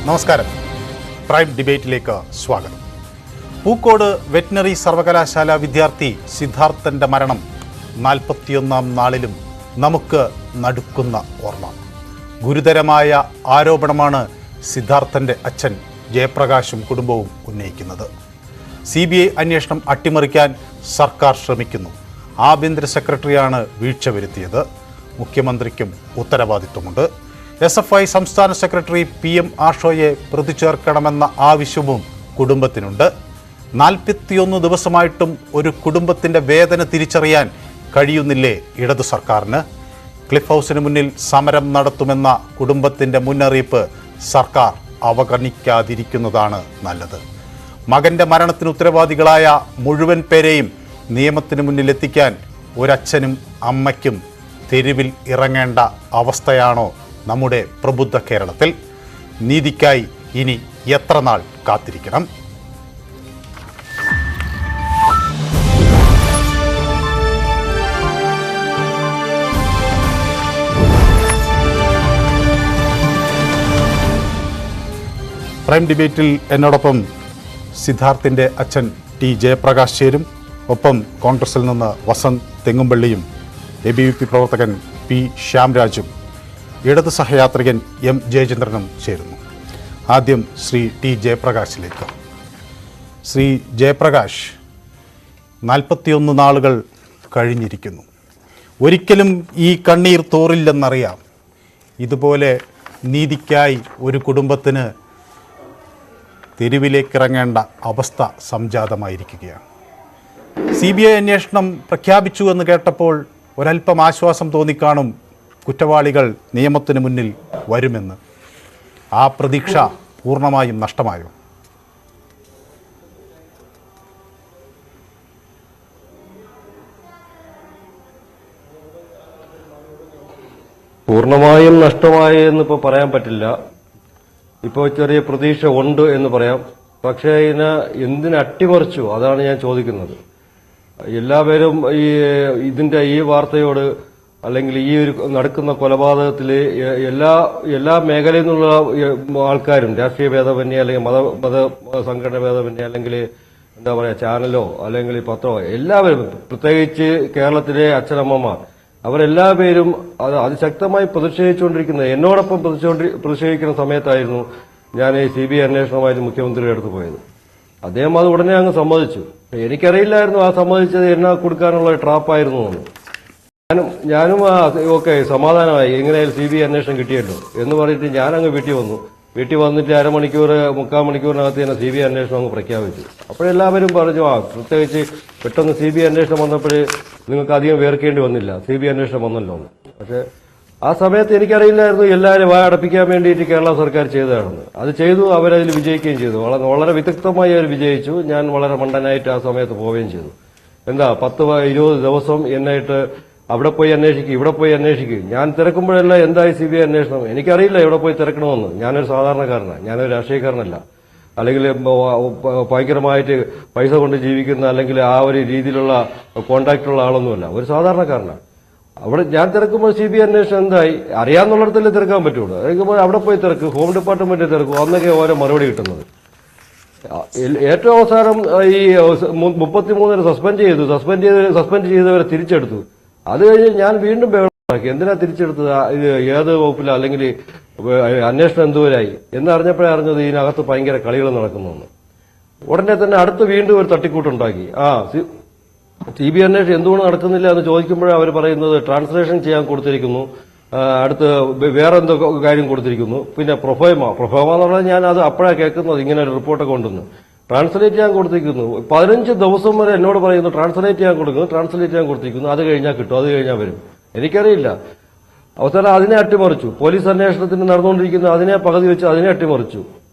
നമസ്കാരം. പ്രൈം ഡിബേറ്റിലേക്ക് സ്വാഗതം. പൂക്കോട് വെറ്റിനറി സർവകലാശാല വിദ്യാർത്ഥി സിദ്ധാർത്ഥന്റെ മരണം 41ാം നാളിലും നമുക്ക് നടുക്കുന്ന ഓർമ്മ. ഗുരുതരമായ ആരോപണമാണ് സിദ്ധാർത്ഥന്റെ അച്ഛൻ ജയപ്രകാശും കുടുംബവും ഉന്നയിക്കുന്നത്. CBI അന്വേഷണം അട്ടിമറിക്കാൻ സർക്കാർ ശ്രമിക്കുന്നു. ആഭ്യന്തര സെക്രട്ടറിയാണ് വീഴ്ച വരുത്തിയത്. മുഖ്യമന്ത്രിക്കും ഉത്തരവാദിത്വമുണ്ട്. SFI സംസ്ഥാന സെക്രട്ടറി PM ആഷോയെ പ്രതി ചേർക്കണമെന്ന ആവശ്യവും കുടുംബത്തിനുണ്ട്. 41 ദിവസമായിട്ടും ഒരു കുടുംബത്തിൻ്റെ വേദന തിരിച്ചറിയാൻ കഴിയുന്നില്ലേ ഇടതു സർക്കാരിന്? ക്ലിഫ് ഹൗസിന് മുന്നിൽ സമരം നടത്തുമെന്ന കുടുംബത്തിൻ്റെ മുന്നറിയിപ്പ് സർക്കാർ അവഗണിക്കാതിരിക്കുന്നതാണ് നല്ലത്. മകൻ്റെ മരണത്തിന് ഉത്തരവാദികളായ മുഴുവൻ പേരെയും നിയമത്തിന് മുന്നിലെത്തിക്കാൻ ഒരച്ഛനും അമ്മയ്ക്കും തെരുവിൽ ഇറങ്ങേണ്ട അവസ്ഥയാണോ നമ്മുടെ പ്രബുദ്ധ കേരളത്തിൽ? നീതിക്കായി ഇനി എത്ര നാൾ കാത്തിരിക്കണം? പ്രൈം ഡിബേറ്റിൽ എന്നോടൊപ്പം സിദ്ധാർത്ഥിൻ്റെ അച്ഛൻ T ജയപ്രകാശ് ചേരും. ഒപ്പം കോൺഗ്രസിൽ നിന്ന് വസന്ത് തെങ്ങുംപള്ളിയും ABVP പ്രവർത്തകൻ P ശ്യാംരാജും ഇടത് സഹയാത്രികൻ M ജയചന്ദ്രനും ചേരുന്നു. ആദ്യം ശ്രീ T ജയപ്രകാശിലേക്ക്. ശ്രീ ജയപ്രകാശ്, 41 നാളുകൾ കഴിഞ്ഞിരിക്കുന്നു. ഒരിക്കലും ഈ കണ്ണീർ തോറില്ലെന്നറിയാം. ഇതുപോലെ നീതിക്കായി ഒരു കുടുംബത്തിന് തെരുവിലേക്കിറങ്ങേണ്ട അവസ്ഥ സംജാതമായിരിക്കുകയാണ്. CBI അന്വേഷണം പ്രഖ്യാപിച്ചു എന്ന് കേട്ടപ്പോൾ ഒരല്പം ആശ്വാസം തോന്നിക്കാണും. കുറ്റവാളികൾ നിയമത്തിന് മുന്നിൽ വരുമെന്ന്. ആ പ്രതീക്ഷ പൂർണ്ണമായും നഷ്ടമായോ? പൂർണ്ണമായും നഷ്ടമായി എന്നിപ്പോൾ പറയാൻ പറ്റില്ല. ഇപ്പോൾ ചെറിയ പ്രതീക്ഷ ഉണ്ട് എന്ന് പറയാം. പക്ഷേ ഇതിനെ എന്തിന് അട്ടിമറിച്ചു, അതാണ് ഞാൻ ചോദിക്കുന്നത്. എല്ലാവരും ഈ വാർത്തയോട് അല്ലെങ്കിൽ ഈ ഒരു നടക്കുന്ന കൊലപാതകത്തിൽ എല്ലാ മേഖലയിൽ നിന്നുള്ള ആൾക്കാരും, രാഷ്ട്രീയ ഭേദമന്യേ അല്ലെങ്കിൽ മത സംഘടന ഭേദമന്യേ അല്ലെങ്കിൽ എന്താ പറയുക, ചാനലോ അല്ലെങ്കിൽ പത്രമോ, എല്ലാവരും, പ്രത്യേകിച്ച് കേരളത്തിലെ അച്ഛനമ്മമാർ, അവരെല്ലാവരും അതിശക്തമായി പ്രതിഷേധിച്ചുകൊണ്ടിരിക്കുന്നത്. എന്നോടൊപ്പം പ്രതിഷേധിക്കുന്ന സമയത്തായിരുന്നു ഞാൻ CBI അന്വേഷണമായിട്ട് മുഖ്യമന്ത്രിയുടെ അടുത്ത് പോയത്. അദ്ദേഹം അത് ഉടനെ അങ്ങ് സമ്മതിച്ചു. എനിക്കറിയില്ലായിരുന്നു ആ സമ്മതിച്ചത് എന്നെ കൊടുക്കാനുള്ള ട്രാപ്പായിരുന്നു എന്ന്. ഞാനും ഓക്കെ സമാധാനമായി, എങ്ങനെയായാലും CBI അന്വേഷണം കിട്ടിയല്ലോ എന്ന് പറഞ്ഞിട്ട് ഞാനങ്ങ് വീട്ടിൽ വന്നു. വീട്ടിൽ വന്നിട്ട് മുക്കാൽ മണിക്കൂറിനകത്ത് തന്നെ CBI അന്വേഷണം അങ്ങ് പ്രഖ്യാപിച്ചു. അപ്പോഴെല്ലാവരും പറഞ്ഞു, പ്രത്യേകിച്ച് പെട്ടെന്ന് CBI അന്വേഷണം വന്നപ്പോൾ നിങ്ങൾക്ക് അധികം വേർക്കേണ്ടി വന്നില്ല, CBI അന്വേഷണം വന്നല്ലോ എന്ന്. പക്ഷെ ആ സമയത്ത് എനിക്കറിയില്ലായിരുന്നു എല്ലാവരും വായടപ്പിക്കാൻ വേണ്ടിയിട്ട് കേരള സർക്കാർ ചെയ്തതാണെന്ന്. അത് ചെയ്തു, അവരതിൽ വിജയിക്കുകയും ചെയ്തു. വളരെ വിദഗ്ധമായി അവർ വിജയിച്ചു. ഞാൻ വളരെ മണ്ടനായിട്ട് ആ സമയത്ത് പോവുകയും ചെയ്തു. 10-20 ദിവസം എന്നായിട്ട് അവിടെ പോയി അന്വേഷിക്കും, ഇവിടെ പോയി അന്വേഷിക്കും. ഞാൻ തിരക്കുമ്പോഴെല്ലാം എന്തായി CBI അന്വേഷണം? എനിക്കറിയില്ല എവിടെ പോയി തിരക്കണമെന്ന്. ഞാനൊരു സാധാരണക്കാരനാണ്, ഞാനൊരു രാഷ്ട്രീയക്കാരനല്ല, അല്ലെങ്കിൽ ഭയങ്കരമായിട്ട് പൈസ കൊണ്ട് ജീവിക്കുന്ന അല്ലെങ്കിൽ ആ ഒരു രീതിയിലുള്ള കോണ്ടാക്റ്റുള്ള ആളൊന്നുമല്ല, ഒരു സാധാരണക്കാരനാണ്. അവിടെ ഞാൻ തിരക്കുമ്പോൾ CBI അന്വേഷണം എന്തായി അറിയാവുന്നിടത്തല്ലേ തിരക്കാൻ പറ്റുള്ളൂ. അതിപ്പോൾ അവിടെ പോയി തിരക്ക്, ഹോം ഡിപ്പാർട്ട്മെന്റിൽ തിരക്കും, അന്നൊക്കെ ഓരോ മറുപടി കിട്ടുന്നത്. ഏറ്റവും അവസാനം ഈ 33 സസ്പെൻഡ് ചെയ്തവരെ തിരിച്ചെടുത്തു. അത് കഴിഞ്ഞ് ഞാൻ വീണ്ടും ബഹളമാക്കി, എന്തിനാ തിരിച്ചെടുത്തത്, ഇത് ഏത് വകുപ്പില, അല്ലെങ്കിൽ അന്വേഷണം എന്തുവരായി എന്നറിഞ്ഞപ്പോഴേ അറിഞ്ഞത് ഇതിനകത്ത് ഭയങ്കര കളികൾ നടക്കുന്നു. ഉടനെ തന്നെ അടുത്ത് വീണ്ടും ഒരു തട്ടിക്കൂട്ടുണ്ടാക്കി. CBI അന്വേഷണം എന്തുകൊണ്ട് നടക്കുന്നില്ല എന്ന് ചോദിക്കുമ്പോഴേ അവർ പറയുന്നത് ട്രാൻസ്ലേഷൻ ചെയ്യാൻ കൊടുത്തിരിക്കുന്നു, അടുത്ത് വേറെ എന്തോ കാര്യം കൊടുത്തിരിക്കുന്നു, പിന്നെ പ്രൊഫോമ എന്ന് പറഞ്ഞാൽ ഞാൻ അത് അപ്പോഴാണ് കേൾക്കുന്നത്, ഇങ്ങനെ ഒരു റിപ്പോർട്ടൊക്കെ ഉണ്ടെന്ന്. ട്രാൻസ്ലേറ്റ് ചെയ്യാൻ കൊടുത്തിരിക്കുന്നു. 15 ദിവസം വരെ എന്നോട് പറയുന്നു ട്രാൻസ്ലേറ്റ് ചെയ്യാൻ കൊടുത്തിരിക്കുന്നു, അത് കഴിഞ്ഞാൽ കിട്ടും, അത് കഴിഞ്ഞാൽ വരും. എനിക്കറിയില്ല. അവസാനം അതിനെ അട്ടിമറിച്ചു. പോലീസ് അന്വേഷണത്തിന് നടന്നുകൊണ്ടിരിക്കുന്ന അതിനെ പകുതി വെച്ച് അതിനെ അട്ടിമറിച്ചു.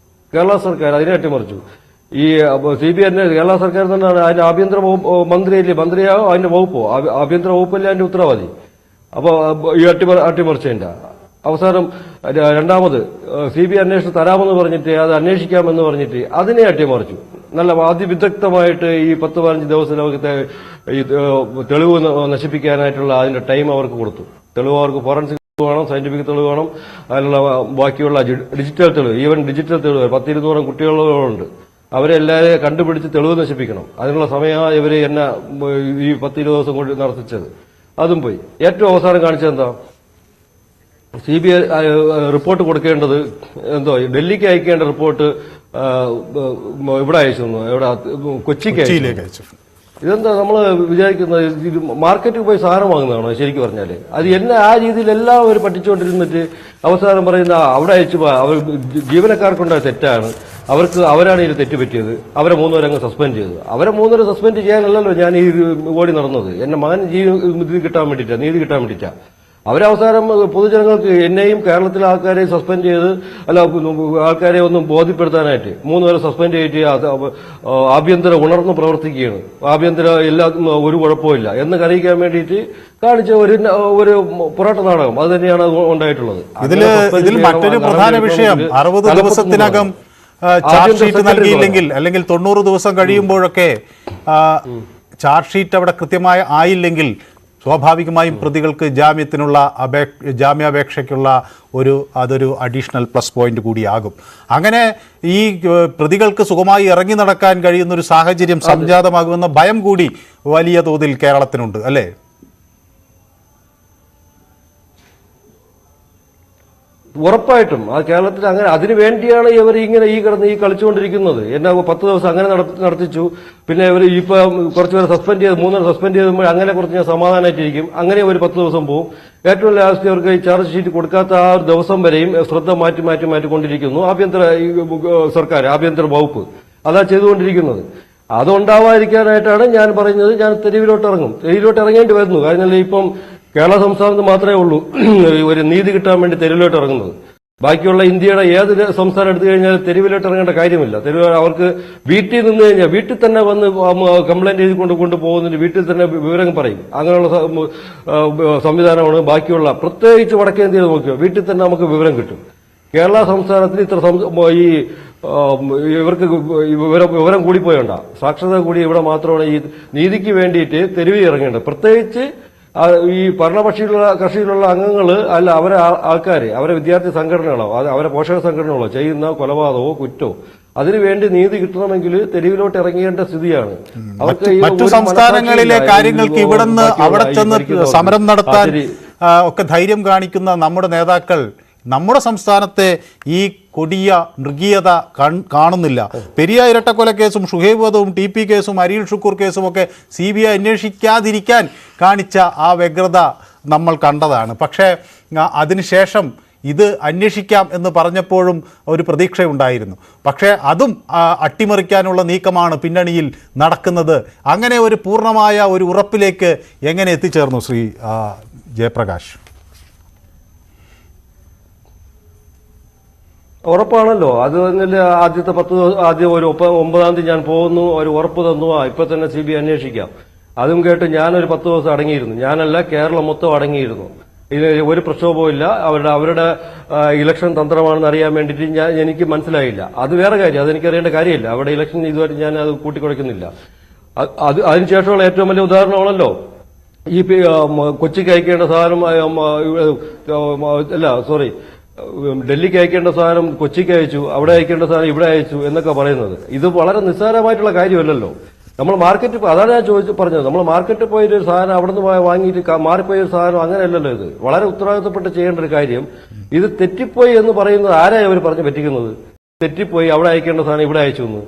കേരള സർക്കാർ അതിനെ അട്ടിമറിച്ചു. ഈ CBI കേരള സർക്കാർ തന്നെയാണ് അതിന്റെ ആഭ്യന്തര മന്ത്രിയാവോ അതിന്റെ വകുപ്പോ, ആഭ്യന്തര വകുപ്പല്ലേ അതിന്റെ ഉത്തരവാദി. അപ്പോൾ ഈ അട്ടിമറിച്ചതിന്റെ അവസാനം രണ്ടാമത് CBI അന്വേഷണം തരാമെന്ന് പറഞ്ഞിട്ട് അത് അന്വേഷിക്കാമെന്ന് പറഞ്ഞിട്ട് അതിനെ അട്ടിമറിച്ചു. നല്ല അതിവിദഗ്ധമായിട്ട് ഈ 10-15 ദിവസത്തെ ഈ തെളിവ് നശിപ്പിക്കാനായിട്ടുള്ള അതിന്റെ ടൈം അവർക്ക് കൊടുത്തു. തെളിവ് അവർക്ക് ഫോറൻസിക് വേണം, സയന്റിഫിക് തെളിവ് വേണം, അതിനുള്ള ബാക്കിയുള്ള ഡിജിറ്റൽ തെളിവ്, ഈവൻ ഡിജിറ്റൽ തെളിവ് 10-20 കുട്ടികളുണ്ട്. അവരെല്ലാവരെയും കണ്ടുപിടിച്ച് തെളിവ് നശിപ്പിക്കണം. അതിനുള്ള സമയമാണ് ഇവർ എന്നെ ഈ 10-20 ദിവസം കൊണ്ട് നടത്തിച്ചത്. അതും പോയി. ഏറ്റവും അവസാനം കാണിച്ചത് എന്താ? CBI റിപ്പോർട്ട് കൊടുക്കേണ്ടത് ഡൽഹിക്ക് അയക്കേണ്ട റിപ്പോർട്ട് ഇവിടെ അയച്ചു, കൊച്ചിക്ക് അയച്ചു. ഇതെന്താ നമ്മൾ വിചാരിക്കുന്നത്? ഇത് മാർക്കറ്റിൽ പോയി സാധനം വാങ്ങുന്നതാണോ ശരിക്കും പറഞ്ഞാൽ? അത് എന്നെ ആ രീതിയിൽ എല്ലാവരും പഠിച്ചുകൊണ്ടിരുന്നിട്ട് അവസാനം പറയുന്ന അവിടെ അയച്ചു അവർ ജീവനക്കാർക്കുണ്ടായ തെറ്റാണ്, അവരാണ് ഇതിൽ തെറ്റുപറ്റിയത്, അവരെ 3 പേരെ അങ്ങ് സസ്പെൻഡ് ചെയ്തത്. അവരെ 3 പേരെ സസ്പെൻഡ് ചെയ്യാനല്ലല്ലോ ഞാൻ ഈ ഓടി നടന്നത്. എന്റെ മകൻ ഇത് കിട്ടാൻ വേണ്ടിയിട്ടാ, നീതി കിട്ടാൻ വേണ്ടിയിട്ടാ. അവരവസാനം പൊതുജനങ്ങൾക്ക് എന്നെയും കേരളത്തിലെ ആൾക്കാരെ സസ്പെൻഡ് ചെയ്ത് ആൾക്കാരെ ഒന്നും ബോധ്യപ്പെടുത്താനായിട്ട് 3 പേരെ സസ്പെൻഡ് ചെയ്തിട്ട് ആഭ്യന്തര ഉണർന്ന് പ്രവർത്തിക്കുകയാണ്. ആഭ്യന്തര ഒരു കുഴപ്പമില്ല എന്ന് അറിയിക്കാൻ വേണ്ടിയിട്ട് കാണിച്ച ഒരു പൊറാട്ട നാടകം അത് തന്നെയാണ് ഉണ്ടായിട്ടുള്ളത്. ഇതിൽ മറ്റൊരു പ്രധാന വിഷയം 60 ദിവസത്തിനകം ചാർജ് ഷീറ്റ് നൽകിയില്ലെങ്കിൽ അല്ലെങ്കിൽ 90 ദിവസം കഴിയുമ്പോഴൊക്കെ ചാർജ് ഷീറ്റ് അവിടെ കൃത്യമായി ആയില്ലെങ്കിൽ സ്വാഭാവികമായും പ്രതികൾക്ക് ജാമ്യാപേക്ഷയ്ക്കുള്ള അതൊരു അഡീഷണൽ പ്ലസ് പോയിന്റ് കൂടിയാകും. അങ്ങനെ ഈ പ്രതികൾക്ക് സുഖമായി ഇറങ്ങി നടക്കാൻ കഴിയുന്ന ഒരു സാഹചര്യം സംജാതമാകുമെന്ന ഭയം കൂടി വലിയ തോതിൽ കേരളത്തിനുണ്ട്, അല്ലേ? ഉറപ്പായിട്ടും ആ കേരളത്തിൽ അങ്ങനെ അതിനു വേണ്ടിയാണ് ഇവർ ഇങ്ങനെ ഈ കളിച്ചുകൊണ്ടിരിക്കുന്നത്. എന്നെ 10 ദിവസം അങ്ങനെ നടത്തിച്ചു. പിന്നെ ഇവർ ഇപ്പൊ കുറച്ചുപേരെ സസ്പെൻഡ് ചെയ്ത് 3 സസ്പെൻഡ് ചെയ്യുമ്പോൾ അങ്ങനെ കുറച്ച് ഞാൻ സമാധാനമായിട്ടിരിക്കും. അങ്ങനെ ഒരു 10 ദിവസം പോകും. ഏറ്റവും ലാസ്റ്റ് അവർക്ക് ഈ ചാർജ് ഷീറ്റ് കൊടുക്കാത്ത ആ ഒരു ദിവസം വരെയും ശ്രദ്ധ മാറ്റിക്കൊണ്ടിരിക്കുന്നു സർക്കാർ, ആഭ്യന്തര വകുപ്പ് അതാ ചെയ്തുകൊണ്ടിരിക്കുന്നത്. അതുണ്ടാവാതിരിക്കാനായിട്ടാണ് ഞാൻ പറയുന്നത്, ഞാൻ തെരുവിലോട്ട് ഇറങ്ങേണ്ടി വരുന്നു. കാരണം ഇപ്പം കേരള സംസ്ഥാനത്ത് മാത്രമേ ഉള്ളൂ ഒരു നീതി കിട്ടാൻ വേണ്ടി തെരുവിലോട്ട് ഇറങ്ങുന്നത്. ബാക്കിയുള്ള ഇന്ത്യയുടെ ഏത് സംസ്ഥാനം എടുത്തു കഴിഞ്ഞാൽ തെരുവിലോട്ട് ഇറങ്ങേണ്ട കാര്യമില്ല. അവർക്ക് വീട്ടിൽ നിന്ന് കഴിഞ്ഞാൽ വീട്ടിൽ തന്നെ വന്ന് കംപ്ലൈന്റ് ചെയ്ത് കൊണ്ടുപോകുന്നതിന് വീട്ടിൽ തന്നെ വിവരം പറയും. അങ്ങനെയുള്ള സംവിധാനമാണ് ബാക്കിയുള്ള, പ്രത്യേകിച്ച് വടക്കേ ഇന്ത്യയിൽ നോക്കിയോ വീട്ടിൽ തന്നെ നമുക്ക് വിവരം കിട്ടും. കേരള സംസ്ഥാനത്തിന് ഈ ഇവർക്ക് വിവരം കൂടിപ്പോയണ്ട, സാക്ഷരത കൂടി ഇവിടെ മാത്രമാണ് ഈ നീതിക്ക് വേണ്ടിയിട്ട് തെരുവിൽ ഇറങ്ങേണ്ടത്. പ്രത്യേകിച്ച് ഈ കക്ഷിയിലുള്ള അംഗങ്ങൾ അല്ല, അവരെ ആൾക്കാർ, അവരെ വിദ്യാർത്ഥി സംഘടനകളോ അവരെ പോഷക സംഘടനകളോ ചെയ്യുന്ന കൊലപാതകമോ കുറ്റോ അതിനുവേണ്ടി നീതി കിട്ടണമെങ്കിൽ തെരുവിലോട്ട് ഇറങ്ങേണ്ട സ്ഥിതിയാണ്. മറ്റു സംസ്ഥാനങ്ങളിലെ കാര്യങ്ങൾക്ക് ഇവിടുന്ന് അവിടെ ചെന്ന് സമരം നടത്താൻ ഒക്കെ ധൈര്യം കാണിക്കുന്ന നമ്മുടെ നേതാക്കൾ നമ്മുടെ സംസ്ഥാനത്തെ ഈ കൊടിയ മൃഗീയത കാണുന്നില്ല. പെരിയ ഇരട്ടക്കൊലക്കേസും ഷുഹൈബ് വധവും TP കേസും അരിൽ ഷുക്കൂർ കേസും ഒക്കെ CBI അന്വേഷിക്കാതിരിക്കാൻ കാണിച്ച ആ വ്യഗ്രത നമ്മൾ കണ്ടതാണ്. പക്ഷേ അതിനുശേഷം ഇത് അന്വേഷിക്കാം എന്ന് പറഞ്ഞപ്പോഴും ഒരു പ്രതീക്ഷയുണ്ടായിരുന്നു. പക്ഷേ അതും അട്ടിമറിക്കാനുള്ള നീക്കമാണ് പിന്നണിയിൽ നടക്കുന്നത്. അങ്ങനെ ഒരു പൂർണ്ണമായ ഒരു ഉറപ്പിലേക്ക് എങ്ങനെ എത്തിച്ചേർന്നു ശ്രീ ജയപ്രകാശ്? ഉറപ്പാണല്ലോ. അത് തന്നെ ആദ്യത്തെ 10 ദിവസം, ആദ്യം ഒരു 9-ാം തീയതി ഞാൻ പോകുന്നു, ഒരു ഉറപ്പ് തന്നു, ഇപ്പൊ തന്നെ CBI അന്വേഷിക്കാം. അതും കേട്ട് ഞാനൊരു 10 ദിവസം അടങ്ങിയിരുന്നു. ഞാനല്ല, കേരളം മൊത്തം അടങ്ങിയിരുന്നു. ഇത് ഒരു പ്രക്ഷോഭവും ഇല്ല. അവരുടെ ഇലക്ഷൻ തന്ത്രമാണെന്ന് അറിയാൻ വേണ്ടിയിട്ട് എനിക്ക് മനസ്സിലായില്ല. അത് വേറെ കാര്യം, അതെനിക്കറിയേണ്ട കാര്യമില്ല. അവിടെ ഇലക്ഷൻ ഇതുവരെ ഞാൻ അത് കൂട്ടിക്കുറയ്ക്കുന്നില്ല. അതിനുശേഷമുള്ള ഏറ്റവും വലിയ ഉദാഹരണമാണല്ലോ ഈ കൊച്ചിക്ക് അയക്കേണ്ട സാധനം ഡൽഹിക്ക് അയക്കേണ്ട സാധനം കൊച്ചിക്ക് അയച്ചു, അവിടെ അയക്കേണ്ട സാധനം ഇവിടെ അയച്ചു എന്നൊക്കെ പറയുന്നത് ഇത് വളരെ നിസ്സാരമായിട്ടുള്ള കാര്യമല്ലല്ലോ. നമ്മൾ മാർക്കറ്റിൽ, അതാണ് ഞാൻ പറഞ്ഞത്, നമ്മൾ മാർക്കറ്റിൽ പോയൊരു സാധനം അവിടെ നിന്ന് വാങ്ങിയിട്ട് മാറിപ്പോയൊരു സാധനം അങ്ങനെയല്ലല്ലോ. ഇത് വളരെ ഉത്തരവാദിത്തപ്പെട്ട് ചെയ്യേണ്ട ഒരു കാര്യം. ഇത് തെറ്റിപ്പോയി എന്ന് പറയുന്നത് ആരായി അവർ പറഞ്ഞ് പറ്റിക്കുന്നത്? തെറ്റിപ്പോയി, അവിടെ അയക്കേണ്ട സാധനം ഇവിടെ അയച്ചു എന്ന്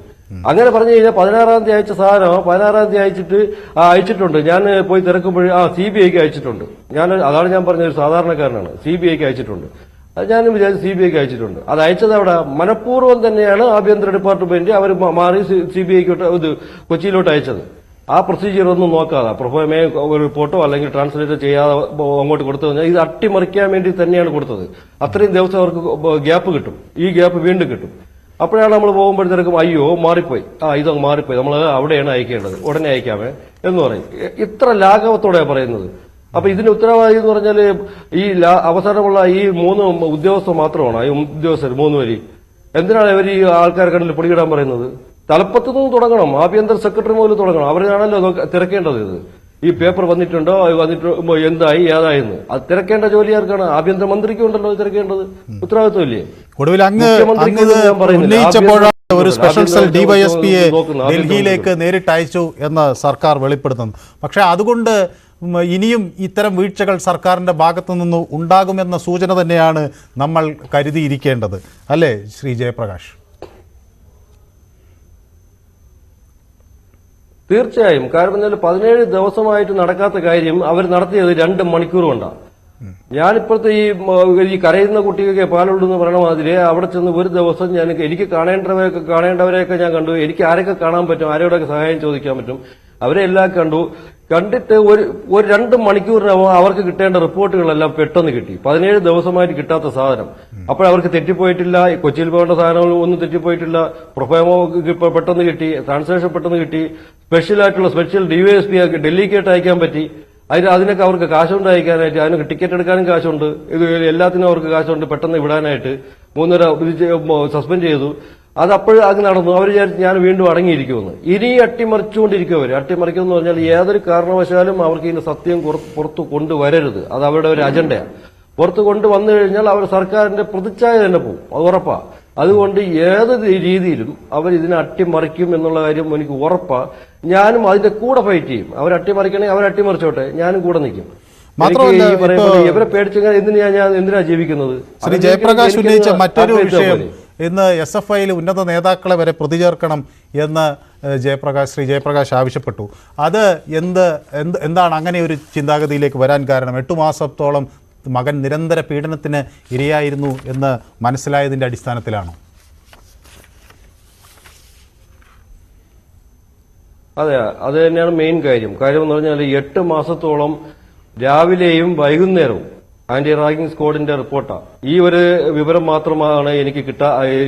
അങ്ങനെ പറഞ്ഞു കഴിഞ്ഞാൽ 16-ാം തീയതി അയച്ച സാധനം 16-ാം തീയതി അയച്ചിട്ടുണ്ട്. ഞാൻ പോയി തിരക്കുമ്പോൾ CBIക്ക് അയച്ചിട്ടുണ്ട്. അതാണ് ഞാൻ പറഞ്ഞ ഒരു സാധാരണക്കാരനാണ്. CBIക്ക് അയച്ചിട്ടുണ്ട്. അത് ഞാനും വിചാരിച്ചു CBIക്ക് അയച്ചിട്ടുണ്ട്. അത് അയച്ചത് അവിടെ മനഃപൂർവ്വം തന്നെയാണ് ആഭ്യന്തര ഡിപ്പാർട്ട്മെന്റ് അവർ മാറി CBIക്കോട്ട് കൊച്ചിയിലോട്ട് അയച്ചത്. ആ പ്രൊസീജിയർ ഒന്നും നോക്കാതെ പ്രൊഫമേ ഒരു റിപ്പോർട്ടോ അല്ലെങ്കിൽ ട്രാൻസ്ലേറ്റ് ചെയ്യാതെ അങ്ങോട്ട് കൊടുത്തു കഴിഞ്ഞാൽ ഇത് അട്ടിമറിക്കാൻ വേണ്ടി തന്നെയാണ് കൊടുത്തത്. അത്രയും ദിവസം അവർക്ക് ഗ്യാപ്പ് കിട്ടും. ഈ ഗ്യാപ്പ് വീണ്ടും കിട്ടും. അപ്പോഴാണ് നമ്മൾ പോകുമ്പോഴത്തേക്കും അയ്യോ മാറിപ്പോയി, ഇതങ്ങ് മാറിപ്പോയി, നമ്മൾ അവിടെയാണ് അയക്കേണ്ടത്, ഉടനെ അയക്കാമേ എന്ന് പറയും. ഇത്ര ലാഘവത്തോടെയാണ് പറയുന്നത്. അപ്പൊ ഇതിന് ഉത്തരവാദി എന്ന് പറഞ്ഞാൽ ഈ അവസാനമുള്ള ഈ 3 ഉദ്യോഗസ്ഥർ മാത്രമാണ്. ഈ ഉദ്യോഗസ്ഥർ 3 പേര് എന്തിനാണ് ഇവർ ഈ ആൾക്കാരെ കണ്ടിൽ പൊടിയിടാൻ പറയുന്നത്? തലപ്പത്ത് നിന്ന് തുടങ്ങണം, ആഭ്യന്തര സെക്രട്ടറി മുതൽ തുടങ്ങണം. അവരാണല്ലോ തിരക്കേണ്ടത്. ഈ പേപ്പർ വന്നിട്ടുണ്ടോ എന്തായി ഏതായെന്ന് അത് തിരക്കേണ്ട ജോലി ആർക്കാണ്? ആഭ്യന്തരമന്ത്രിക്കും ഉണ്ടല്ലോ തിരക്കേണ്ടത്, ഉത്തരവാദിത്വമില്ലേ? ഒടുവിൽ ഉന്നയിച്ചപ്പോഴാണ് ഒരു സ്പെഷ്യൽ സെൽ ഡിവൈഎസ്പിയെ ഡൽഹിയിലേക്ക് നേരിട്ട് അയച്ചു എന്ന് സർക്കാർ വെളിപ്പെടുത്തുന്നു. പക്ഷേ അതുകൊണ്ട് ഇനിയും ഇത്തരം വീഴ്ചകൾ സർക്കാരിൻ്റെ ഭാഗത്തു നിന്ന് ഉണ്ടാകുമെന്ന സൂചന തന്നെയാണ് നമ്മൾ കരുതിയിരിക്കേണ്ടത്, അല്ലേ ശ്രീ ജയപ്രകാശ്? തീർച്ചയായും. കാരണം 17 ദിവസമായിട്ട് നടക്കാത്ത കാര്യം അവർ നടത്തിയത് 2 മണിക്കൂർ കൊണ്ടാണ്. ഞാനിപ്പോഴത്തെ ഈ കരയുന്ന കുട്ടികൾക്ക് പാലുണ്ടെന്ന് പറയണ മാതിരി അവിടെ ചെന്ന് ഒരു ദിവസം എനിക്ക് കാണേണ്ടവരെയൊക്കെ ഞാൻ കണ്ടു. എനിക്ക് ആരൊക്കെ കാണാൻ പറ്റും, ആരോടൊക്കെ സഹായം ചോദിക്കാൻ പറ്റും, അവരെ എല്ലാം കണ്ടിട്ട് ഒരു 2 മണിക്കൂറിനകം അവർക്ക് കിട്ടേണ്ട റിപ്പോർട്ടുകളെല്ലാം പെട്ടെന്ന് കിട്ടി. 17 ദിവസമായിട്ട് കിട്ടാത്ത സാധനം അപ്പോഴവർക്ക് തെറ്റിപ്പോയിട്ടില്ല. കൊച്ചിയിൽ പോകേണ്ട സാധനങ്ങൾ ഒന്നും തെറ്റിപ്പോയിട്ടില്ല. പ്രൊഫൈമോ പെട്ടെന്ന് കിട്ടി, ട്രാൻസ്ലേഷൻ പെട്ടെന്ന് കിട്ടി, സ്പെഷ്യൽ ഡിവൈഎസ്പി ഡൽഹിക്കായിട്ട് അയക്കാൻ പറ്റി. അതിനൊക്കെ അവർക്ക് കാശുണ്ട് അയക്കാനായിട്ട്, അതിനൊക്കെ ടിക്കറ്റ് എടുക്കാനും കാശുണ്ട്, ഇത് എല്ലാത്തിനും അവർക്ക് കാശുണ്ട് പെട്ടെന്ന് വിടാനായിട്ട്. 3 സസ്പെൻഡ് ചെയ്തു. അതപ്പോഴും അത് നടന്നു. അവർ വിചാരിച്ച് ഞാൻ വീണ്ടും അടങ്ങിയിരിക്കുമെന്ന്. ഇനി അട്ടിമറിച്ചുകൊണ്ടിരിക്കും അവർ. അട്ടിമറിക്കുമെന്ന് പറഞ്ഞാൽ ഏതൊരു കാരണവശാലും അവർക്ക് ഇതിന്റെ സത്യം പുറത്തു കൊണ്ടുവരരുത്. അത് അവരുടെ ഒരു അജണ്ടയാണ്. പുറത്തു കൊണ്ടുവന്നു കഴിഞ്ഞാൽ അവർ സർക്കാരിന്റെ പ്രതിച്ഛായ തന്നെ പോകും, അത് ഉറപ്പാ. അതുകൊണ്ട് ഏത് രീതിയിലും അവർ ഇതിനെ അട്ടിമറിക്കും എന്നുള്ള കാര്യം എനിക്ക് ഉറപ്പാ. ഞാനും അതിന്റെ കൂടെ ഫൈറ്റ് ചെയ്യും. അവർ അട്ടിമറിക്കണമെങ്കിൽ അവർ അട്ടിമറിച്ചോട്ടെ, ഞാനും കൂടെ നിൽക്കും. ഇവരെ പേടിച്ചെങ്കിൽ എന്തിനാ ജീവിക്കുന്നത്? ശ്രീ ജയപ്രകാശ് ഉന്നയിച്ച മറ്റൊരു വിഷയം, ഇന്ന് SFIയിൽ ഉന്നത നേതാക്കളെ വരെ പ്രതി ചേർക്കണം എന്ന് ശ്രീ ജയപ്രകാശ് ആവശ്യപ്പെട്ടു. അത് എന്താണ് അങ്ങനെ ഒരു ചിന്താഗതിയിലേക്ക് വരാൻ കാരണം? 8 മാസത്തോളം മകൻ നിരന്തര പീഡനത്തിന് ഇരയായിരുന്നു എന്ന് മനസ്സിലായതിൻ്റെ അടിസ്ഥാനത്തിലാണോ? അതെ, അത് തന്നെയാണ് മെയിൻ കാര്യം. എന്ന് പറഞ്ഞാൽ 8 മാസത്തോളം രാവിലെയും വൈകുന്നേരവും ആന്റി റാഗിംഗ് സ്ക്വാഡിന്റെ റിപ്പോർട്ടാണ്. ഈ ഒരു വിവരം മാത്രമാണ് എനിക്ക്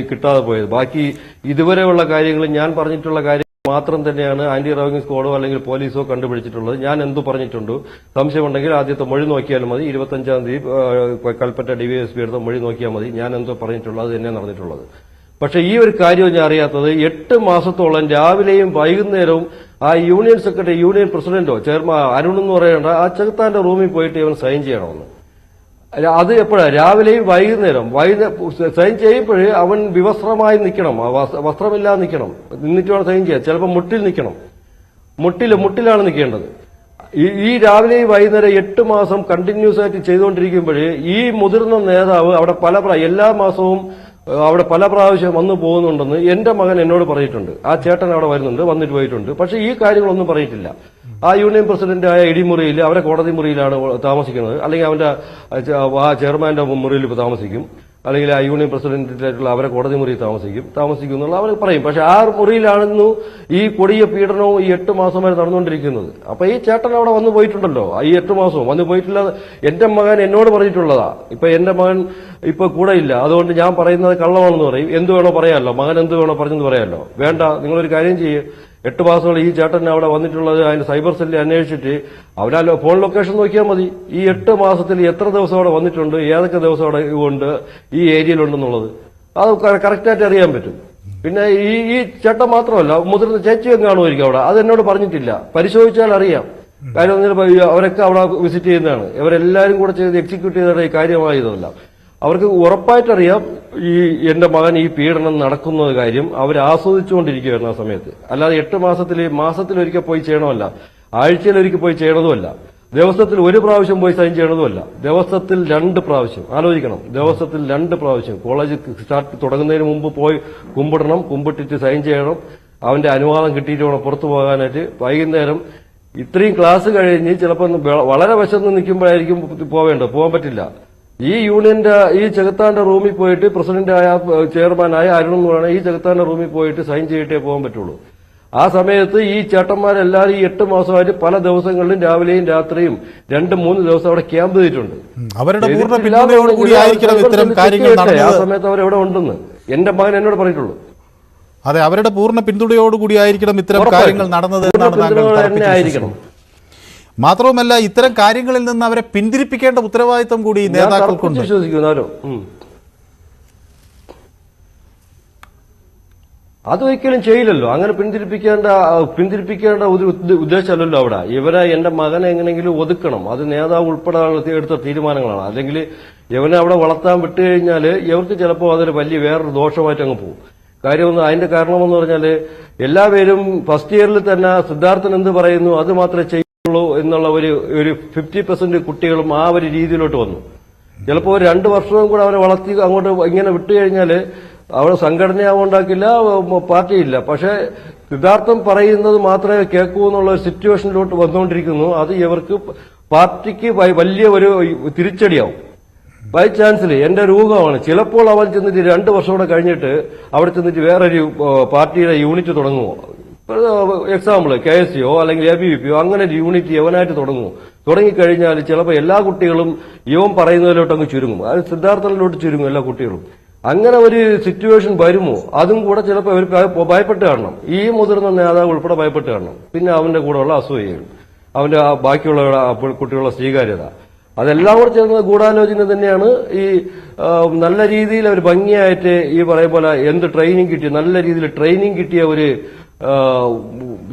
കിട്ടാതെ പോയത്. ബാക്കി ഇതുവരെയുള്ള കാര്യങ്ങൾ, ഞാൻ പറഞ്ഞിട്ടുള്ള കാര്യം മാത്രം തന്നെയാണ് ആന്റി റാഗിംഗ് സ്ക്വാഡോ അല്ലെങ്കിൽ പോലീസോ കണ്ടുപിടിച്ചിട്ടുള്ളത്. ഞാൻ എന്തു പറഞ്ഞിട്ടുണ്ടോ, സംശയമുണ്ടെങ്കിൽ ആദ്യത്തെ മൊഴി നോക്കിയാലും മതി. 25-ാം തീയതി കൽപ്പറ്റ ഡിവൈഎസ്പി എടുത്ത മൊഴി നോക്കിയാൽ മതി. ഞാൻ എന്തോ പറഞ്ഞിട്ടുള്ളത് അത് തന്നെ നടന്നിട്ടുള്ളത്. പക്ഷെ ഈ ഒരു കാര്യം ഞാൻ അറിയാത്തത്, 8 മാസത്തോളം രാവിലെയും വൈകുന്നേരവും ആ യൂണിയൻ സെക്രട്ടറി, യൂണിയൻ പ്രസിഡന്റോ ചെയർമാൻ അരുൺ എന്ന് പറയേണ്ട ആ ചെകുത്താന്റെ റൂമിൽ പോയിട്ട് ഇവൻ സൈൻ ചെയ്യണമെന്ന്. അത് എപ്പോഴാണ്? രാവിലെയും വൈകുന്നേരം സൈൻ ചെയ്യുമ്പോഴേ അവൻ വിവസ്ത്രമായി നിൽക്കണം, വസ്ത്രമില്ലാതെ നിൽക്കണം. നിന്നിട്ട് വേണം സൈൻ ചെയ്യാൻ. ചിലപ്പോൾ മുട്ടിൽ നിൽക്കണം, മുട്ടിലാണ് നിൽക്കേണ്ടത്. ഈ രാവിലെയും വൈകുന്നേരം 8 മാസം കണ്ടിന്യൂസ് ആയിട്ട് ചെയ്തുകൊണ്ടിരിക്കുമ്പോഴേ ഈ മുതിർന്ന നേതാവ് അവിടെ എല്ലാ മാസവും അവിടെ പല പ്രാവശ്യം വന്നു പോകുന്നുണ്ടെന്ന് എന്റെ മകൻ എന്നോട് പറഞ്ഞിട്ടുണ്ട്. ആ ചേട്ടൻ അവിടെ വരുന്നുണ്ട്, വന്നിട്ട് പോയിട്ടുണ്ട്. പക്ഷെ ഈ കാര്യങ്ങളൊന്നും പറഞ്ഞിട്ടില്ല. ആ യൂണിയൻ പ്രസിഡന്റായ ഇടിമുറിയിൽ, അവരെ കോടതി മുറിയിലാണ് താമസിക്കുന്നത്, അല്ലെങ്കിൽ അവന്റെ ആ ചെയർമാന്റെ മുറിയിൽ താമസിക്കും, അല്ലെങ്കിൽ ആ യൂണിയൻ പ്രസിഡന്റായിട്ടുള്ള അവരെ കോടതി മുറിയിൽ താമസിക്കും എന്നുള്ള അവർ പറയും. പക്ഷെ ആ മുറിയിലാണെന്നു ഈ കൊടിയ പീഡനവും ഈ 8 മാസം വരെ നടന്നുകൊണ്ടിരിക്കുന്നത്. അപ്പൊ ഈ ചേട്ടൻ അവിടെ വന്നു പോയിട്ടുണ്ടല്ലോ, ഈ 8 മാസവും വന്നു പോയിട്ടില്ല. എന്റെ മകൻ എന്നോട് പറഞ്ഞിട്ടുള്ളതാ. ഇപ്പൊ എന്റെ മകൻ ഇപ്പൊ കൂടെ ഇല്ല, അതുകൊണ്ട് ഞാൻ പറയുന്നത് കള്ളമാണെന്ന് പറയും. എന്ത് വേണോ പറയാമല്ലോ, മകൻ എന്ത് വേണോ പറഞ്ഞെന്ന് പറയാമല്ലോ. വേണ്ട, നിങ്ങളൊരു കാര്യം ചെയ്യേ, 8 മാസങ്ങൾ ഈ ചേട്ടൻ അവിടെ വന്നിട്ടുള്ളത് അതിന്റെ സൈബർ സെല്ലിൽ അന്വേഷിച്ചിട്ട് അവരാ ഫോൺ ലൊക്കേഷൻ നോക്കിയാൽ മതി. ഈ 8 മാസത്തിൽ എത്ര ദിവസം അവിടെ വന്നിട്ടുണ്ട്, ഏതൊക്കെ ദിവസം അവിടെ ഉണ്ട്, ഈ ഏരിയയിലുണ്ടെന്നുള്ളത് അത് കറക്റ്റായിട്ട് അറിയാൻ പറ്റും. പിന്നെ ഈ ചേട്ടൻ മാത്രമല്ല, മുതിർന്ന ചേച്ചിയും കാണുമായിരിക്കും അവിടെ. അത് എന്നോട് പറഞ്ഞിട്ടില്ല, പരിശോധിച്ചാൽ അറിയാം. കാര്യം അവരൊക്കെ അവിടെ വിസിറ്റ് ചെയ്യുന്നതാണ്. ഇവരെല്ലാവരും കൂടെ ചെയ്ത് എക്സിക്യൂട്ട് ചെയ്ത കാര്യമായതല്ല. അവർക്ക് ഉറപ്പായിട്ടറിയാം ഈ എന്റെ മകൻ ഈ പീഡനം നടക്കുന്ന കാര്യം അവർ ആസ്വദിച്ചുകൊണ്ടിരിക്കുകയായിരുന്നു ആ സമയത്ത്. അല്ലാതെ 8 മാസത്തിലൊരിക്കൽ പോയി ചെയ്യണമല്ല, ആഴ്ചയിലൊരിക്കൽ പോയി ചെയ്യണതുമല്ല, ദിവസത്തിൽ 1 പ്രാവശ്യം പോയി സൈൻ ചെയ്യണതുമല്ല, ദിവസത്തിൽ 2 പ്രാവശ്യം. ആലോചിക്കണം, ദിവസത്തിൽ 2 പ്രാവശ്യം. കോളേജ് തുടങ്ങുന്നതിന് മുമ്പ് പോയി കുമ്പിട്ടിട്ട് സൈൻ ചെയ്യണം. അവന്റെ അനുവാദം കിട്ടിയിട്ട് വേണം പുറത്തു പോകാനായിട്ട്. വൈകുന്നേരം ഇത്രയും ക്ലാസ് കഴിഞ്ഞ് ചിലപ്പോൾ വളരെ വിശന്ന് നിൽക്കുമ്പോഴായിരിക്കും പോകാൻ പറ്റില്ല. ഈ യൂണിയന്റെ ഈ ചെകുത്താന്റെ റൂമിൽ പോയിട്ട് പ്രസിഡന്റായ ചെയർമാനായ അരുൺ എന്ന് പറയുന്ന ഈ ചെകുത്താന്റെ റൂമിൽ പോയിട്ട് സൈൻ ചെയ്തിട്ടേ പോകാൻ പറ്റുള്ളൂ. ആ സമയത്ത് ഈ ചേട്ടന്മാരെല്ലാവരും ഈ 8 മാസമായിട്ട് പല ദിവസങ്ങളിലും രാവിലെയും രാത്രിയും 2-3 ദിവസം അവിടെ ക്യാമ്പ് ചെയ്തിട്ടുണ്ട്. അവരുടെ പൂർണ്ണ പിന്തുണയോടുകൂടി ആയിരിക്കണം ഇത്തരം കാര്യങ്ങൾ നടന്നത്. ആ സമയത്ത് അവരെവിടെ ഉണ്ടെന്ന് എന്റെ മകൻ എന്നോട് പറഞ്ഞിട്ടുള്ളൂ. അതെ, അവരുടെ പൂർണ്ണ പിന്തുണയോടുകൂടി ആയിരിക്കണം ഇത്തരം കാര്യങ്ങൾ നടന്നത് എന്നാണ് താങ്കൾ ആയിരിക്കണം. മാത്രവുമല്ല, ഇത്തരം കാര്യങ്ങളിൽ നിന്ന് അവരെ പിന്തിരിപ്പിക്കേണ്ട ഉത്തരവാദിത്വം കൂടി നേതാക്കൾക്കുണ്ട്. അതൊരിക്കലും ചെയ്യില്ലല്ലോ. അങ്ങനെ പിന്തിരിപ്പിക്കേണ്ട ഒരു ഉദ്ദേശമല്ലല്ലോ അവിടെ. ഇവരെ എന്റെ മകനെ എങ്ങനെയെങ്കിലും ഒതുക്കണം, അത് നേതാവ് ഉൾപ്പെടെ എടുത്ത തീരുമാനങ്ങളാണ്. അല്ലെങ്കിൽ ഇവനെ അവിടെ വളർത്താൻ വിട്ടുകഴിഞ്ഞാൽ ഇവർക്ക് ചിലപ്പോൾ അതൊരു വലിയ വേറൊരു ദോഷമായിട്ട് അങ്ങ് പോകും. അതിന്റെ കാരണമെന്ന് പറഞ്ഞാൽ എല്ലാവരും ഫസ്റ്റ് ഇയറിൽ തന്നെ സിദ്ധാർത്ഥൻ എന്ത് പറയുന്നു അത് മാത്രമേ ചെയ്യുള്ളൂ എന്നുള്ള ഒരു 50% കുട്ടികളും ആ ഒരു രീതിയിലോട്ട് വന്നു. ചിലപ്പോൾ 2 വർഷവും കൂടെ അവരെ വളർത്തി അങ്ങോട്ട് ഇങ്ങനെ വിട്ടുകഴിഞ്ഞാൽ അവിടെ സംഘടനയാവുണ്ടാക്കില്ല, പാർട്ടിയില്ല. പക്ഷെ സിദ്ധാർത്ഥം പറയുന്നത് മാത്രമേ കേൾക്കൂ എന്നുള്ള ഒരു സിറ്റുവേഷനിലോട്ട് വന്നുകൊണ്ടിരിക്കുന്നു. അത് ഇവർക്ക് പാർട്ടിക്ക് വലിയ ഒരു തിരിച്ചടിയാവും. ബൈ ചാൻസിൽ എന്റെ രൂപമാണ് ചിലപ്പോൾ അവൻ ചെന്നിട്ട് 2 വർഷം കൂടെ കഴിഞ്ഞിട്ട് അവിടെ ചെന്നിട്ട് വേറൊരു പാർട്ടിയുടെ യൂണിറ്റ് തുടങ്ങുമോ. എക്സാമ്പിൾ KSO അല്ലെങ്കിൽ ABVP അങ്ങനെ ഒരു യൂണിറ്റ് യവനായിട്ട് തുടങ്ങിക്കഴിഞ്ഞാൽ ചിലപ്പോൾ എല്ലാ കുട്ടികളും ഇവൻ പറയുന്നതിലോട്ട് അങ്ങ് ചുരുങ്ങും. അത് സിദ്ധാർത്ഥനിലോട്ട് ചുരുങ്ങും എല്ലാ കുട്ടികളും. അങ്ങനെ ഒരു സിറ്റുവേഷൻ വരുമോ അതും കൂടെ ചിലപ്പോൾ അവർ ഭയപ്പെട്ട് കാണണം. ഈ മുതിർന്ന നേതാവ് ഉൾപ്പെടെ ഭയപ്പെട്ട് കാണണം. പിന്നെ അവന്റെ കൂടെയുള്ള അസൂയകൾ, അവന്റെ ബാക്കിയുള്ള കുട്ടികളുടെ സ്വീകാര്യത, അതെല്ലാം കൂടെ ചേർന്ന ഗൂഢാലോചന തന്നെയാണ്. ഈ നല്ല രീതിയിൽ അവർ ഭംഗിയായിട്ട് ഈ പറയും പോലെ എന്ത് ട്രെയിനിങ് കിട്ടിയ നല്ല രീതിയിൽ ട്രെയിനിങ് കിട്ടിയ ഒരു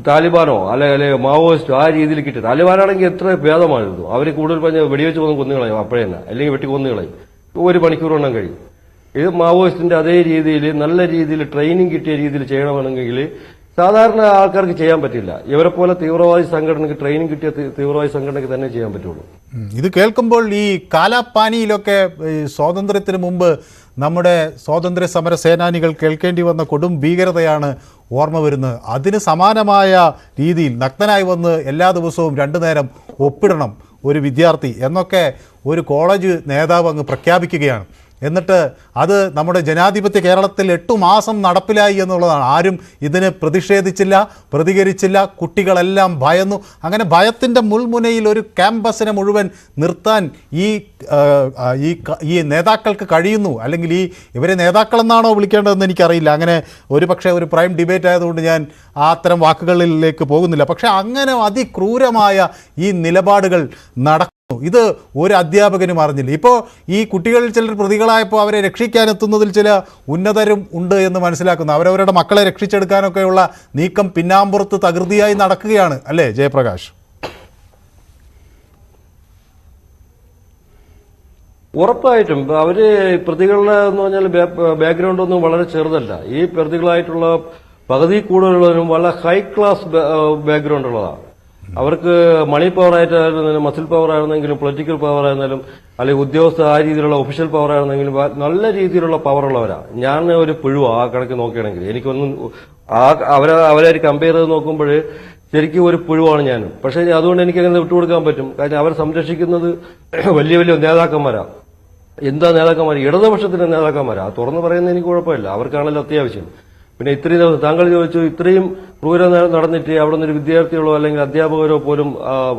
താലിബാനോ അല്ലെ മാവോയിസ്റ്റോ ആ രീതിയിൽ കിട്ടിയ താലിബാനാണെങ്കിൽ എത്ര ഭേദമായിരുന്നു. അവർ കൂടുതൽ പറഞ്ഞ വെടിവെച്ച് കൊന്നുകളയും അപ്പോഴേ തന്നെ, അല്ലെങ്കിൽ വെട്ടി കൊന്നുകളയും, 1 മണിക്കൂർ കൊണ്ടും കഴിയും. ഇത് മാവോയിസ്റ്റിന്റെ അതേ രീതിയിൽ നല്ല രീതിയിൽ ട്രെയിനിങ് കിട്ടിയ രീതിയിൽ ചെയ്യണമെങ്കിൽ സാധാരണ ആൾക്കാർക്ക് ചെയ്യാൻ പറ്റില്ല. ഇവരെ പോലെ തീവ്രവാദി സംഘടനയ്ക്ക് ട്രെയിനിങ് കിട്ടിയ തീവ്രവാദി സംഘടനയ്ക്ക് തന്നെ ചെയ്യാൻ പറ്റുള്ളൂ. ഇത് കേൾക്കുമ്പോൾ ഈ കാലാപ്പാനിയിലൊക്കെ സ്വാതന്ത്ര്യത്തിന് മുമ്പ് നമ്മുടെ സ്വാതന്ത്ര്യ സമര സേനാനികൾ കേൾക്കേണ്ടി വന്ന കൊടും ഭീകരതയാണ് ഓർമ്മ വരുന്നത്. അതിന് സമാനമായ രീതിയിൽ നഗ്നനായി വന്ന് എല്ലാ ദിവസവും 2 നേരം ഒപ്പിടണം ഒരു വിദ്യാർത്ഥി എന്നൊക്കെ ഒരു കോളേജ് നേതാവ് അങ്ങ് പ്രഖ്യാപിക്കുകയാണ്. എന്നിട്ട് അത് നമ്മുടെ ജനാധിപത്യ കേരളത്തിൽ 8 മാസം നടപ്പിലായി എന്നുള്ളതാണ്. ആരും ഇതിന് പ്രതിഷേധിച്ചില്ല, പ്രതികരിച്ചില്ല. കുട്ടികളെല്ലാം ഭയന്നു. അങ്ങനെ ഭയത്തിൻ്റെ മുൾമുനയിൽ ഒരു ക്യാമ്പസിനെ മുഴുവൻ നിർത്താൻ ഈ നേതാക്കൾക്ക് കഴിയുന്നു. അല്ലെങ്കിൽ ഇവരെ നേതാക്കളെന്നാണോ വിളിക്കേണ്ടതെന്ന് എനിക്കറിയില്ല. അങ്ങനെ ഒരു പക്ഷേ ഒരു പ്രൈം ഡിബേറ്റ് ആയതുകൊണ്ട് ഞാൻ അത്തരം വാക്കുകളിലേക്ക് പോകുന്നില്ല. പക്ഷേ അങ്ങനെ അതിക്രൂരമായ ഈ നിലപാടുകൾ ഇത് ഒരു അധ്യാപകനും അറിഞ്ഞില്ല. ഇപ്പോൾ ഈ കുട്ടികളിൽ ചിലർ പ്രതികളായപ്പോൾ അവരെ രക്ഷിക്കാനെത്തുന്നതിൽ ചില ഉന്നതരും ഉണ്ട് എന്ന് മനസ്സിലാക്കുന്നു. അവരവരുടെ മക്കളെ രക്ഷിച്ചെടുക്കാനൊക്കെയുള്ള നീക്കം പിന്നാമ്പുറത്ത് തകൃതിയായി നടക്കുകയാണ്, അല്ലേ ജയപ്രകാശ്? ഉറപ്പായിട്ടും അവര് പ്രതികളുടെ എന്ന് പറഞ്ഞാൽ ബാക്ക്ഗ്രൗണ്ട് ഒന്നും വളരെ ചെറുതല്ല. ഈ പ്രതികളായിട്ടുള്ള പകുതി കൂടുതലുള്ളവരും വളരെ ഹൈ ക്ലാസ് ബാക്ക്ഗ്രൗണ്ട് ഉള്ളതാണ്. അവർക്ക് മണി പവർ ആയിട്ടായിരുന്നാലും മസിൽ പവർ ആയിരുന്നെങ്കിലും പൊളിറ്റിക്കൽ പവർ ആയിരുന്നാലും അല്ലെങ്കിൽ ഉദ്യോഗസ്ഥ ആ രീതിയിലുള്ള ഒഫീഷ്യൽ പവർ ആയിരുന്നെങ്കിലും നല്ല രീതിയിലുള്ള പവർ ഉള്ളവരാണ്. ഞാൻ ഒരു പുഴുവാ ആ കണക്ക് നോക്കുകയാണെങ്കിൽ. എനിക്കൊന്നും അവരെ കമ്പയർ ചെയ്ത് നോക്കുമ്പോൾ ശരിക്കും ഒരു പുഴുവാണ് ഞാനും. പക്ഷേ അതുകൊണ്ട് എനിക്ക് അങ്ങനെ വിട്ടുകൊടുക്കാൻ പറ്റും. കാരണം അവർ സംരക്ഷിക്കുന്നത് വലിയ വലിയ നേതാക്കന്മാരാ. എന്താ നേതാക്കന്മാർ? ഇടതുപക്ഷത്തിന്റെ നേതാക്കന്മാരാ. തുറന്നു പറയുന്നത് എനിക്ക് കുഴപ്പമില്ല, അവർക്കാണല്ലോ അത്യാവശ്യം. പിന്നെ ഇത്രയും ദിവസം താങ്കൾ ചോദിച്ചു ഇത്രയും ക്രൂരത നടന്നിട്ട് അവിടെ നിന്നൊരു വിദ്യാർത്ഥികളോ അല്ലെങ്കിൽ അധ്യാപകരോ പോലും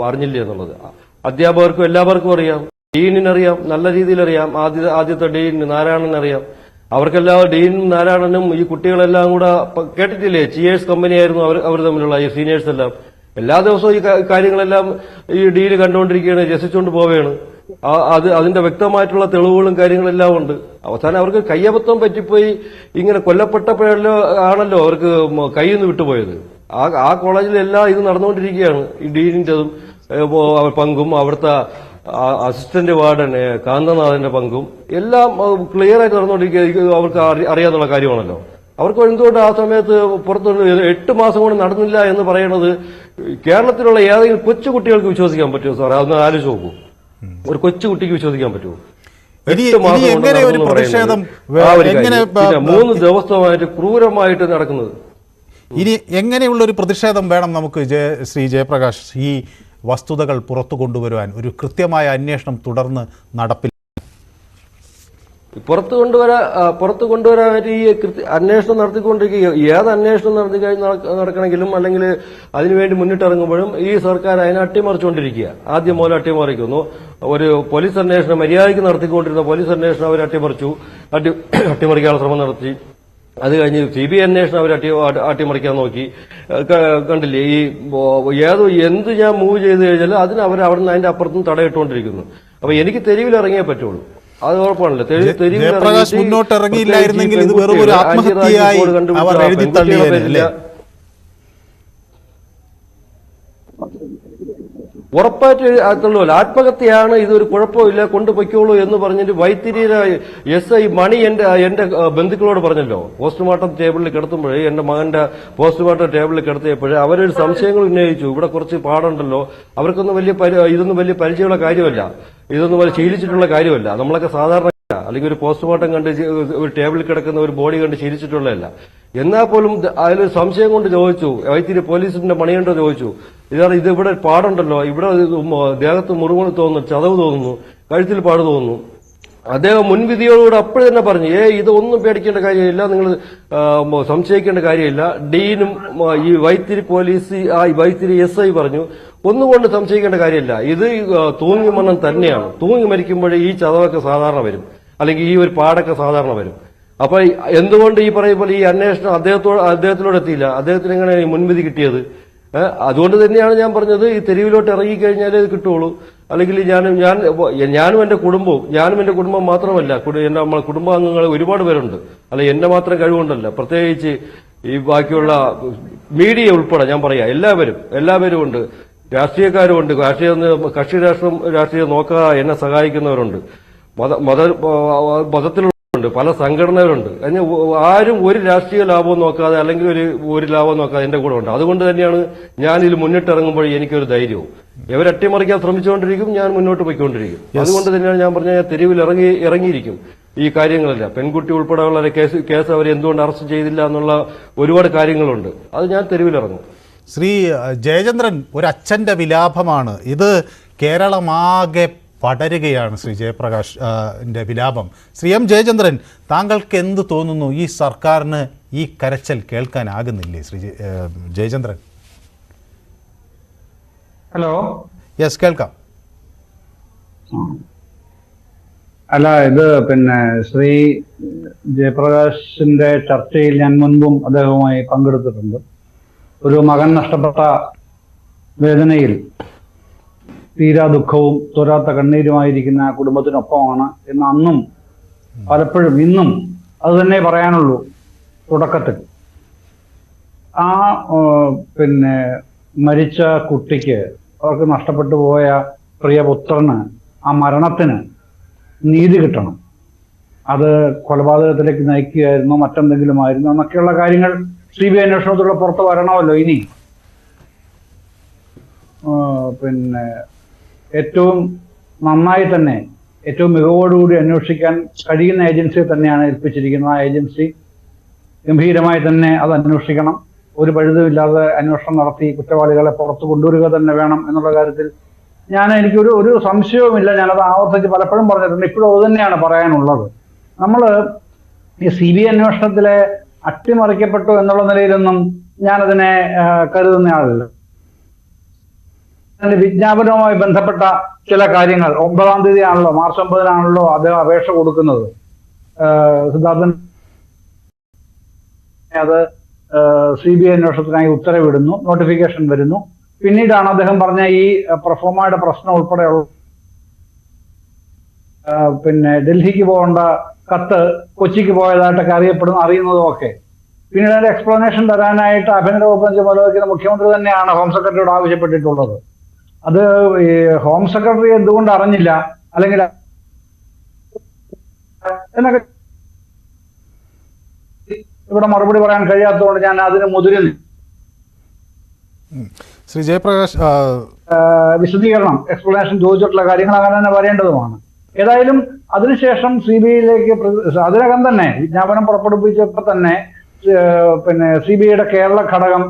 അറിഞ്ഞില്ല എന്നുള്ളത്. അധ്യാപകർക്കും എല്ലാവർക്കും അറിയാം, ഡീനിനറിയാം, നല്ല രീതിയിൽ അറിയാം. ആദ്യത്തെ ഡീൻ നാരായണൻ അറിയാം. അവർക്കെല്ലാം ഡീനും നാരായണനും ഈ കുട്ടികളെല്ലാം കൂടെ കേട്ടിട്ടില്ലേ, ചിയേഴ്സ് കമ്പനിയായിരുന്നു അവർ തമ്മിലുള്ള ഈ സീനിയേഴ്സ് എല്ലാം. എല്ലാ ദിവസവും ഈ കാര്യങ്ങളെല്ലാം ഈ ഡീന് കണ്ടുകൊണ്ടിരിക്കുകയാണ്, രസിച്ചുകൊണ്ട് പോവുകയാണ്. അതിന്റെ വ്യക്തമായിട്ടുള്ള തെളിവുകളും കാര്യങ്ങളെല്ലാം ഉണ്ട്. അവസാനം അവർക്ക് കയ്യബദ്ധം പറ്റിപ്പോയി ഇങ്ങനെ കൊല്ലപ്പെട്ടപ്പോഴല്ലോ ആണല്ലോ അവർക്ക് കയ്യിൽ നിന്ന് വിട്ടുപോയത്. ആ കോളേജിലെല്ലാം ഇത് നടന്നുകൊണ്ടിരിക്കുകയാണ്. ഈ ഡീനിന്റെതും പങ്കും അവിടുത്തെ അസിസ്റ്റന്റ് വാർഡൻ കാന്തനാഥന്റെ പങ്കും എല്ലാം ക്ലിയർ ആയിട്ട് നടന്നുകൊണ്ടിരിക്കുക. അവർക്ക് അറിയാന്നുള്ള കാര്യമാണല്ലോ. അവർക്ക് എന്തുകൊണ്ട് ആ സമയത്ത് പുറത്തുകൊണ്ട് 8 മാസം കൊണ്ട് നടന്നില്ല എന്ന് പറയുന്നത് കേരളത്തിലുള്ള ഏതെങ്കിലും കൊച്ചുകുട്ടികൾക്ക് വിശ്വസിക്കാൻ പറ്റുമോ സാറേ? അതൊന്ന് ആലോചിച്ച് നോക്കൂ. ഒരു കൊച്ചുകുട്ടിക്ക് വിശ്വസിക്കാൻ പറ്റുമോ? 8 മാസം കൊണ്ട് 3 ദിവസമായിട്ട് ക്രൂരമായിട്ട് നടക്കുന്നത്. ഇനി എങ്ങനെയുള്ള ഒരു പ്രതിഷേധം വേണം നമുക്ക് ശ്രീ ജയപ്രകാശ് ഈ വസ്തുതകൾ പുറത്തു കൊണ്ടുവരുവാൻ? ഒരു കൃത്യമായ അന്വേഷണം തുടർന്ന് നടപ്പിൽ പുറത്തു കൊണ്ടുവരാനായിട്ട് ഈ അന്വേഷണം നടത്തിക്കൊണ്ടിരിക്കുക. ഏത് അന്വേഷണം നടക്കണമെങ്കിലും അല്ലെങ്കിൽ അതിനുവേണ്ടി മുന്നിട്ടിറങ്ങുമ്പോഴും ഈ സർക്കാർ അതിനെ അട്ടിമറിച്ചുകൊണ്ടിരിക്കുക. ആദ്യം മുതൽ അട്ടിമറിക്കുന്നു. ഒരു പോലീസ് അന്വേഷണം മര്യാദയ്ക്ക് നടത്തിക്കൊണ്ടിരുന്ന പോലീസ് അന്വേഷണം അവർ അട്ടിമറിക്കാനുള്ള ശ്രമം നടത്തി. അത് കഴിഞ്ഞ് CBI അന്വേഷണം അവർ അട്ടിമറിക്കാൻ നോക്കി. കണ്ടില്ലേ, ഈ എന്ത് ഞാൻ മൂവ് ചെയ്ത് കഴിഞ്ഞാൽ അതിന് അവർ അവിടെ നിന്ന് അതിന്റെ അപ്പുറത്തും തടയിട്ടുകൊണ്ടിരിക്കുന്നു. അപ്പൊ എനിക്ക് തെരുവിൽ ഇറങ്ങിയേ പറ്റുള്ളൂ. അത് ഉറപ്പാണല്ലോ. ജയപ്രകാശ് മുന്നോട്ട് ഇറങ്ങിയില്ലായിരുന്നെങ്കിൽ ഇത് വെറും ഒരു ആത്മഹത്യയായി അവർ എഴുതി തള്ളിയതല്ലേ? ഉറപ്പായിട്ട് തള്ളുമല്ലോ. ആത്മഹത്യയാണ്, ഇതൊരു കുഴപ്പമില്ല, കൊണ്ടുപോയിക്കോളൂ എന്ന് പറഞ്ഞിട്ട് വൈത്തിരിയിലെ SI മണി എന്റെ ബന്ധുക്കളോട് പറഞ്ഞല്ലോ. പോസ്റ്റ്മോർട്ടം ടേബിളിൽ കിടത്തുമ്പോഴേ, എന്റെ മകന്റെ പോസ്റ്റ്മോർട്ടം ടേബിളിൽ കിടത്തിയപ്പോഴേ അവരൊരു സംശയങ്ങൾ ഉന്നയിച്ചു. ഇവിടെ കുറച്ച് പാടുണ്ടല്ലോ, അവർക്കൊന്നും ഇതൊന്നും വലിയ പരിചയമുള്ള കാര്യമല്ല, ഇതൊന്നും വലിയ ശീലിച്ചിട്ടുള്ള കാര്യമല്ല. നമ്മളൊക്കെ സാധാരണ അല്ലെങ്കിൽ ഒരു പോസ്റ്റ്മോർട്ടം കണ്ട് ഒരു ടേബിളിൽ കിടക്കുന്ന ഒരു ബോഡി കണ്ട് ശീലിച്ചിട്ടുള്ളതല്ല. എന്നാൽ പോലും അതിലൊരു സംശയം കൊണ്ട് ചോദിച്ചു. വൈത്തിരി പോലീസിന്റെ മണികണ്ടോ ചോദിച്ചു, ഇത് ഇവിടെ പാടുണ്ടല്ലോ, ഇവിടെ ദേഹത്ത് മുറിവ് തോന്നുന്നു, ചതവ് തോന്നുന്നു, കഴുത്തിൽ പാട് തോന്നുന്നു. അദ്ദേഹം മുൻവിധിയോടുകൂടെ അപ്പോഴും തന്നെ പറഞ്ഞു, ഇതൊന്നും പേടിക്കേണ്ട കാര്യമില്ല, നിങ്ങൾ സംശയിക്കേണ്ട കാര്യമില്ല. ഡീനും ഈ വൈത്തിരി പോലീസ് വൈത്തിരി SI പറഞ്ഞു, ഒന്നുകൊണ്ട് സംശയിക്കേണ്ട കാര്യമില്ല, ഇത് തൂങ്ങി മരണം തന്നെയാണ്. തൂങ്ങി മരിക്കുമ്പോഴേ ഈ ചതവൊക്കെ സാധാരണ വരും, അല്ലെങ്കിൽ ഈ ഒരു പാടൊക്കെ സാധാരണ വരും. അപ്പൊ എന്തുകൊണ്ട് ഈ പറയുമ്പോൾ ഈ അന്വേഷണം അദ്ദേഹത്തിനോട് എത്തിയില്ല? അദ്ദേഹത്തിന് എങ്ങനെയാണ് ഈ മുൻവിധി കിട്ടിയത്? അതുകൊണ്ട് തന്നെയാണ് ഞാൻ പറഞ്ഞത്, ഈ തെരുവിലോട്ട് ഇറങ്ങിക്കഴിഞ്ഞാലേ ഇത് കിട്ടുള്ളൂ. അല്ലെങ്കിൽ ഞാനും എന്റെ കുടുംബം മാത്രമല്ല, നമ്മളെ കുടുംബാംഗങ്ങൾ ഒരുപാട് പേരുണ്ട്. അല്ല എന്റെ മാത്രം കഴിവുണ്ടല്ല, പ്രത്യേകിച്ച് ഈ ബാക്കിയുള്ള മീഡിയ ഉൾപ്പെടെ ഞാൻ പറയാം, എല്ലാവരും ഉണ്ട്. രാഷ്ട്രീയക്കാരുമുണ്ട്, രാഷ്ട്രീയം നോക്കാതെ എന്നെ സഹായിക്കുന്നവരുണ്ട്. മതത്തിലുണ്ട്, പല സംഘടനകളുണ്ട്. ആരും ഒരു രാഷ്ട്രീയ ലാഭവും നോക്കാതെ അല്ലെങ്കിൽ ഒരു ലാഭം നോക്കാതെ എന്റെ കൂടെ ഉണ്ട്. അതുകൊണ്ട് തന്നെയാണ് ഞാൻ ഇതിൽ മുന്നിട്ടിറങ്ങുമ്പോൾ എനിക്കൊരു ധൈര്യവും. ഇവർ അട്ടിമറിക്കാൻ ശ്രമിച്ചുകൊണ്ടിരിക്കും, ഞാൻ മുന്നോട്ട് പോയിക്കൊണ്ടിരിക്കും. അതുകൊണ്ട് തന്നെയാണ് ഞാൻ പറഞ്ഞ തെരുവിൽ ഇറങ്ങിയിരിക്കും. ഈ കാര്യങ്ങളല്ല, പെൺകുട്ടി ഉൾപ്പെടെയുള്ള കേസ് അവർ എന്തുകൊണ്ട് അറസ്റ്റ് ചെയ്തില്ല എന്നുള്ള ഒരുപാട് കാര്യങ്ങളുണ്ട്. അത് ഞാൻ തെരുവിലിറങ്ങും. ശ്രീ ജയചന്ദ്രൻ, ഒരു അച്ഛൻ്റെ വിലാപമാണ് ഇത്. കേരളമാകെ പടരുകയാണ് ശ്രീ ജയപ്രകാശിൻ്റെ വിലാപം. ശ്രീ M. ജയചന്ദ്രൻ, താങ്കൾക്ക് എന്ത് തോന്നുന്നു? ഈ സർക്കാരിന് ഈ കരച്ചിൽ കേൾക്കാനാകുന്നില്ലേ ശ്രീ ജയചന്ദ്രൻ? ഹലോ, യെസ്, കേൾക്കാം. അല്ല, ഇത് ശ്രീ ജയപ്രകാശിന്റെ ചർച്ചയിൽ ഞാൻ മുൻപും അദ്ദേഹവുമായി പങ്കെടുത്തിട്ടുണ്ട്. ഒരു മകൻ നഷ്ടപ്പെട്ട വേദനയിൽ തീരാ ദുഃഖവും തോരാത്ത കണ്ണീരുമായിരിക്കുന്ന ആ കുടുംബത്തിനൊപ്പമാണ് എന്ന് അന്നും പലപ്പോഴും ഇന്നും അത് തന്നെ പറയാനുള്ളൂ. തുടക്കത്തിൽ ആ മരിച്ച കുട്ടിക്ക്, അവർക്ക് നഷ്ടപ്പെട്ടു പോയ പ്രിയപുത്രന്, ആ മരണത്തിന് നീതി കിട്ടണം. അത് കൊലപാതകത്തിലേക്ക് നയിക്കുകയായിരുന്നോ മറ്റെന്തെങ്കിലും ആയിരുന്നോ എന്നൊക്കെയുള്ള കാര്യങ്ങൾ CBI അന്വേഷണത്തിലൂടെ പുറത്ത് വരണമല്ലോ. ഇനി ഏറ്റവും നന്നായി തന്നെ, ഏറ്റവും മികവോടുകൂടി അന്വേഷിക്കാൻ കഴിയുന്ന ഏജൻസിയെ തന്നെയാണ് ഏൽപ്പിച്ചിരിക്കുന്നത്. ആ ഏജൻസി ഗംഭീരമായി തന്നെ അത് അന്വേഷിക്കണം. ഒരു പഴുതുമില്ലാതെ അന്വേഷണം നടത്തി കുറ്റവാളികളെ പുറത്തു കൊണ്ടുവരിക തന്നെ വേണം എന്നുള്ള കാര്യത്തിൽ എനിക്കൊരു സംശയവുമില്ല. ഞാനത് ആവർത്തിച്ച് പലപ്പോഴും പറഞ്ഞിട്ടുണ്ട്. ഇപ്പോഴും അത് തന്നെയാണ് പറയാനുള്ളത്. നമ്മൾ ഈ CBI അന്വേഷണത്തിലെ അട്ടിമറിക്കപ്പെട്ടു എന്നുള്ള നിലയിലൊന്നും ഞാനതിനെ കരുതുന്ന ആളല്ല. വിജ്ഞാപനവുമായി ബന്ധപ്പെട്ട ചില കാര്യങ്ങൾ 9-ാം തീയതി ആണല്ലോ, മാർച്ച് 9-നാണല്ലോ അദ്ദേഹം അപേക്ഷ കൊടുക്കുന്നത്. സിദ്ധാർത്ഥൻ അത് CBI അന്വേഷണത്തിനായി ഉത്തരവിടുന്നു, നോട്ടിഫിക്കേഷൻ വരുന്നു. പിന്നീടാണ് അദ്ദേഹം പറഞ്ഞ ഈ പ്രൊഫോമയുടെ പ്രശ്നം ഉൾപ്പെടെയുള്ള ഡൽഹിക്ക് പോകേണ്ട കത്ത് കൊച്ചിക്ക് പോയതായിട്ടൊക്കെ അറിയുന്നതും ഒക്കെ. പിന്നീട് അതിന്റെ എക്സ്പ്ലനേഷൻ തരാനായിട്ട് ആഭ്യന്തര വകുപ്പ് ചുമതല മുഖ്യമന്ത്രി തന്നെയാണ് ഹോം സെക്രട്ടറിയോട് ആവശ്യപ്പെട്ടിട്ടുള്ളത്. അത് ഈ ഹോം സെക്രട്ടറി എന്തുകൊണ്ട് അറിഞ്ഞില്ല, അല്ലെങ്കിൽ എന്നൊക്കെ ഇവിടെ മറുപടി പറയാൻ കഴിയാത്തതുകൊണ്ട് ഞാൻ അതിന് മുതിരുന്നു. ശ്രീ ജയപ്രകാശ്, വിശദീകരണം, എക്സ്പ്ലനേഷൻ ചോദിച്ചിട്ടുള്ള കാര്യങ്ങൾ അങ്ങനെ തന്നെ വരേണ്ടതുമാണ്. ഏതായാലും അതിനുശേഷം CBIയിലേക്ക് അതിനകം തന്നെ വിജ്ഞാപനം പുറപ്പെടുവിച്ചപ്പോൾ തന്നെ CBIയുടെ കേരള ഘടകം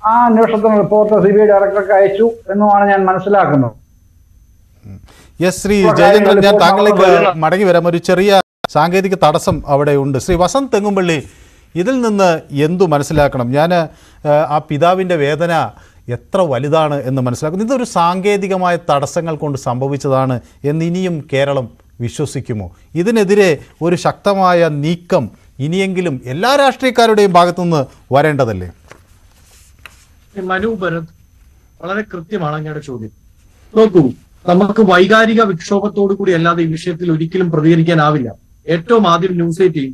ആ അന്വേഷണത്തിന് റിപ്പോർട്ട് CBI ഡയറക്ടർക്ക് അയച്ചു എന്നുമാണ് ഞാൻ മനസ്സിലാക്കുന്നത്. യെസ്, ശ്രീ ജയചന്ദ്രൻ, ഞാൻ താങ്കളിലേക്ക് മടങ്ങി വരാം. ഒരു ചെറിയ സാങ്കേതിക തടസ്സം അവിടെ ഉണ്ട്. ശ്രീ വസന്ത് തെങ്ങുംപള്ളി, ഇതിൽ നിന്ന് എന്തു മനസ്സിലാക്കണം? ഞാൻ ആ പിതാവിൻ്റെ വേദന എത്ര വലുതാണ് എന്ന് മനസ്സിലാക്കുന്നു. ഇതൊരു സാങ്കേതികമായ തടസ്സങ്ങൾ കൊണ്ട് സംഭവിച്ചതാണ് എന്നിനിയും കേരളം വിശ്വസിക്കുമോ? ഇതിനെതിരെ ഒരു ശക്തമായ നീക്കം ഇനിയെങ്കിലും എല്ലാ രാഷ്ട്രീയക്കാരുടെയും ഭാഗത്തുനിന്ന് വരേണ്ടതല്ലേ? മനു ഭരത്, വളരെ കൃത്യമാണ് അങ്ങയുടെ ചോദ്യം. നോക്കൂ, നമുക്ക് വൈകാരിക വിക്ഷോഭത്തോടു കൂടി അല്ലാതെ ഈ വിഷയത്തിൽ ഒരിക്കലും പ്രതികരിക്കാനാവില്ല. ഏറ്റവും ആദ്യം ന്യൂസ് 18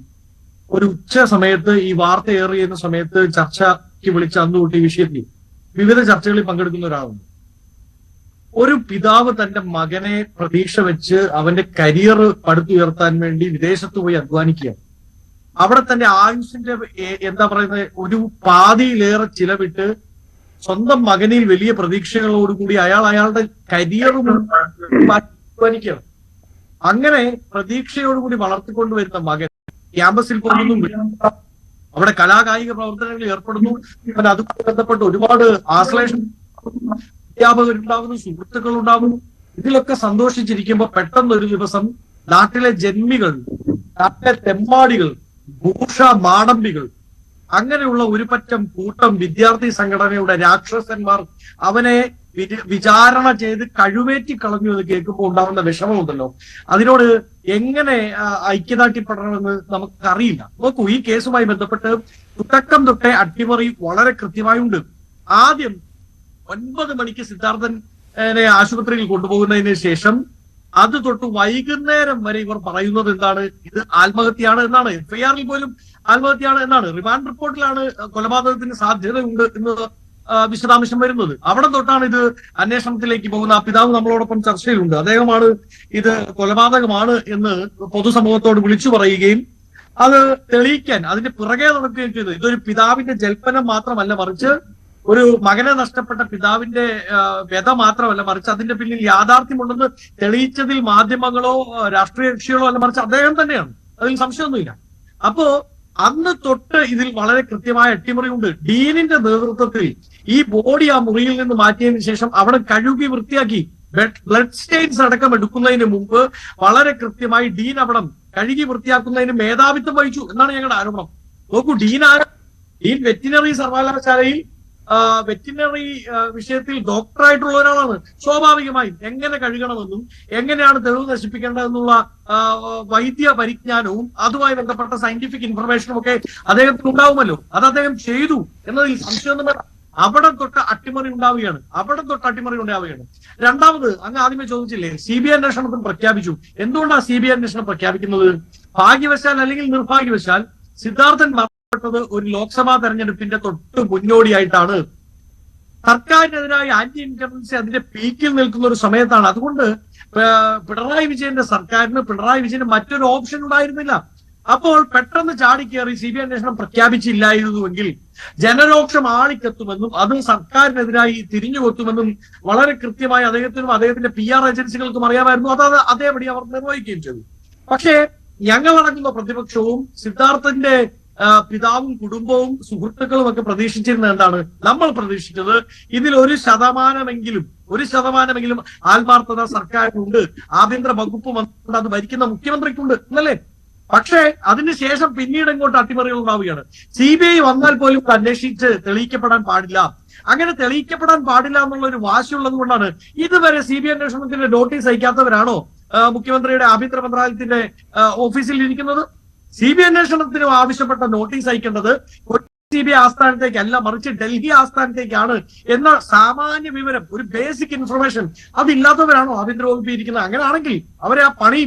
ഒരു ഉച്ച സമയത്ത് ഈ വാർത്ത ഏറിയുന്ന സമയത്ത് ചർച്ചയ്ക്ക് വിളിച്ച അന്ന് തൊട്ട് ഈ വിഷയത്തിൽ വിവിധ ചർച്ചകളിൽ പങ്കെടുക്കുന്ന ഒരാളുണ്ട്. ഒരു പിതാവ് തന്റെ മകനെ പ്രതീക്ഷ വെച്ച് അവന്റെ കരിയർ പടുത്തുയർത്താൻ വേണ്ടി വിദേശത്ത് പോയി അധ്വാനിക്കുക, അവിടെ തന്റെ ആയുസിന്റെ എന്താ പറയുന്നത് ഒരു പാതിയിലേറെ ചിലവിട്ട് സ്വന്തം മകനിൽ വലിയ പ്രതീക്ഷകളോടുകൂടി അയാളുടെ കരിയറും അധ്വാനിക്കണം. അങ്ങനെ പ്രതീക്ഷയോടുകൂടി വളർത്തിക്കൊണ്ടുവരുന്ന മകൻ ക്യാമ്പസിൽ പോകുന്നു, അവിടെ കലാകായിക പ്രവർത്തനങ്ങളിൽ ഏർപ്പെടുന്നു. അതുമായി ബന്ധപ്പെട്ട് ഒരുപാട് ആശ്ലേഷം അധ്യാപകരുണ്ടാകുന്നു, സുഹൃത്തുക്കൾ ഉണ്ടാകുന്നു. ഇതിലൊക്കെ സന്തോഷിച്ചിരിക്കുമ്പോൾ പെട്ടെന്ന് ഒരു ദിവസം നാട്ടിലെ ജന്മികൾ, നാട്ടിലെ തെമ്മാടികൾ, ഭൂഷ മാടമ്പികൾ, അങ്ങനെയുള്ള ഒരു പറ്റം കൂട്ടം വിദ്യാർത്ഥി സംഘടനയുടെ രാക്ഷസന്മാർ അവനെ വിചാരണ ചെയ്ത് കഴുവേറ്റി കളഞ്ഞു എന്ന് കേൾക്കുമ്പോൾ ഉണ്ടാവുന്ന വിഷമമുണ്ടല്ലോ, അതിനോട് എങ്ങനെ ഐക്യദാർഢ്യപ്പെടണമെന്ന് നമുക്കറിയില്ല. നോക്കൂ, ഈ കേസുമായി ബന്ധപ്പെട്ട് തുടക്കം തൊട്ടേ അട്ടിമറി വളരെ കൃത്യമായുണ്ട്. ആദ്യം 9 മണിക്ക് സിദ്ധാർത്ഥനെ ആശുപത്രിയിൽ കൊണ്ടുപോകുന്നതിന് ശേഷം അത് തൊട്ട് വൈകുന്നേരം വരെ ഇവർ പറയുന്നത് എന്താണ്? ഇത് ആത്മഹത്യയാണ് എന്നാണ്. FIR-ൽ പോലും ആത്മഹത്യയാണ് എന്നാണ്. റിമാൻഡ് റിപ്പോർട്ടിലാണ് കൊലപാതകത്തിന് സാധ്യതയുണ്ട് എന്ന് വിശദാംശം വരുന്നത്. അവിടെ തൊട്ടാണ് ഇത് അന്വേഷണത്തിലേക്ക് പോകുന്ന. ആ പിതാവ് നമ്മളോടൊപ്പം ചർച്ചയിലുണ്ട്. അദ്ദേഹമാണ് ഇത് കൊലപാതകമാണ് എന്ന് പൊതുസമൂഹത്തോട് വിളിച്ചു പറയുകയും അത് തെളിയിക്കാൻ അതിന്റെ പിറകെ നടക്കുകയും ചെയ്തു. ഇതൊരു പിതാവിന്റെ ജൽപ്പനം മാത്രമല്ല, മറിച്ച് ഒരു മകനെ നഷ്ടപ്പെട്ട പിതാവിന്റെ വ്യത മാത്രമല്ല, മറിച്ച് അതിന്റെ പിന്നിൽ യാഥാർത്ഥ്യമുണ്ടെന്ന് തെളിയിച്ചതിൽ മാധ്യമങ്ങളോ രാഷ്ട്രീയ കക്ഷികളോ അല്ല, മറിച്ച് അദ്ദേഹം തന്നെയാണ്. അതിൽ സംശയമൊന്നുമില്ല. അപ്പോ അന്ന് തൊട്ട് ഇതിൽ വളരെ കൃത്യമായ അട്ടിമറിയുണ്ട്. ഡീനിന്റെ നേതൃത്വത്തിൽ ഈ ബോഡി ആ മുറിയിൽ നിന്ന് മാറ്റിയതിനു ശേഷം അവിടെ കഴുകി വൃത്തിയാക്കി ബ്ലഡ് സ്റ്റെയിൻസ് അടക്കം എടുക്കുന്നതിന് മുമ്പ് വളരെ കൃത്യമായി ഡീൻ അവിടം കഴുകി വൃത്തിയാക്കുന്നതിന് മേധാവിത്വം വഹിച്ചു എന്നാണ് ഞങ്ങളുടെ ആരോപണം. നോക്കൂ, ഡീൻ വെറ്റിനറി സർവകലാശാലയിൽ വെറ്റിനറി വിഷയത്തിൽ ഡോക്ടറായിട്ടുള്ള ഒരാളാണ്. സ്വാഭാവികമായും എങ്ങനെ കഴുകണമെന്നും എങ്ങനെയാണ് തെളിവ് നശിപ്പിക്കേണ്ടതെന്നുള്ള വൈദ്യ പരിജ്ഞാനവും അതുമായി ബന്ധപ്പെട്ട സയന്റിഫിക് ഇൻഫർമേഷനും ഒക്കെ അദ്ദേഹത്തിന് ഉണ്ടാവുമല്ലോ. അത് അദ്ദേഹം ചെയ്തു എന്നതിൽ സംശയമൊന്നും വേണ്ട. അവിടെ തൊട്ട് അട്ടിമറി ഉണ്ടാവുകയാണ്. രണ്ടാമത്, അങ്ങ് ആദ്യമേ ചോദിച്ചില്ലേ, CBI അന്വേഷണത്തിന് പ്രഖ്യാപിച്ചു. എന്തുകൊണ്ടാണ് CBI അന്വേഷണം പ്രഖ്യാപിക്കുന്നത്? ഭാഗ്യവശാൽ അല്ലെങ്കിൽ നിർഭാഗ്യവശാൽ സിദ്ധാർത്ഥൻ പ്പെട്ടത് ഒരു ലോക്സഭാ തെരഞ്ഞെടുപ്പിന്റെ തൊട്ട് മുന്നോടിയായിട്ടാണ്. സർക്കാരിനെതിരായി ആന്റി ഇൻകംബൻസി അതിന്റെ പീക്കിൽ നിൽക്കുന്ന ഒരു സമയത്താണ്. അതുകൊണ്ട് പിണറായി വിജയന്റെ സർക്കാരിന് മറ്റൊരു ഓപ്ഷൻ ഉണ്ടായിരുന്നില്ല. അപ്പോൾ പെട്ടെന്ന് ചാടിക്കേറി CBI അന്വേഷണം പ്രഖ്യാപിച്ചില്ലായിരുന്നുവെങ്കിൽ ജനരോക്ഷം ആളിക്കെത്തുമെന്നും അത് സർക്കാരിനെതിരായി തിരിഞ്ഞുകൊത്തുമെന്നും വളരെ കൃത്യമായി അദ്ദേഹത്തിനും അദ്ദേഹത്തിന്റെ PR ഏജൻസികൾക്കും അറിയാമായിരുന്നു. അതേപടി അവർ നിർവഹിക്കുകയും ചെയ്തു. പക്ഷേ ഞങ്ങളടങ്ങുന്ന പ്രതിപക്ഷവും സിദ്ധാർത്ഥന്റെ പിതാവും കുടുംബവും സുഹൃത്തുക്കളും ഒക്കെ പ്രതീക്ഷിച്ചിരുന്നത് എന്താണ്? നമ്മൾ പ്രതീക്ഷിച്ചത് ഇതിൽ 1% ആത്മാർത്ഥത സർക്കാരിനുണ്ട്, ആഭ്യന്തര വകുപ്പ് മന്ത്രി അത് ഭരിക്കുന്ന മുഖ്യമന്ത്രിക്കുണ്ട് എന്നല്ലേ. പക്ഷേ അതിനുശേഷം പിന്നീട് ഇങ്ങോട്ട് അട്ടിമറികൾ ഉണ്ടാവുകയാണ്. CBI വന്നാൽ പോലും അന്വേഷിച്ച് തെളിയിക്കപ്പെടാൻ പാടില്ല. അങ്ങനെ തെളിയിക്കപ്പെടാൻ പാടില്ല എന്നുള്ള ഒരു വാശിയുള്ളത് കൊണ്ടാണ് ഇതുവരെ CBI അന്വേഷണത്തിന്റെ നോട്ടീസ് അയക്കാത്തവരാണോ മുഖ്യമന്ത്രിയുടെ ആഭ്യന്തര മന്ത്രാലയത്തിന്റെ ഓഫീസിൽ ഇരിക്കുന്നത്? CBI അന്വേഷണത്തിന് ആവശ്യപ്പെട്ട നോട്ടീസ് അയക്കേണ്ടത് CBI ആസ്ഥാനത്തേക്കല്ല, മറിച്ച് ഡൽഹി ആസ്ഥാനത്തേക്കാണ് എന്ന സാമാന്യ വിവരം, ഒരു ബേസിക് ഇൻഫർമേഷൻ അതില്ലാത്തവരാണോ ആഭ്യന്തര വകുപ്പിൽ ഇരിക്കുന്നത്? അങ്ങനെയാണെങ്കിൽ അവരെ ആ പണി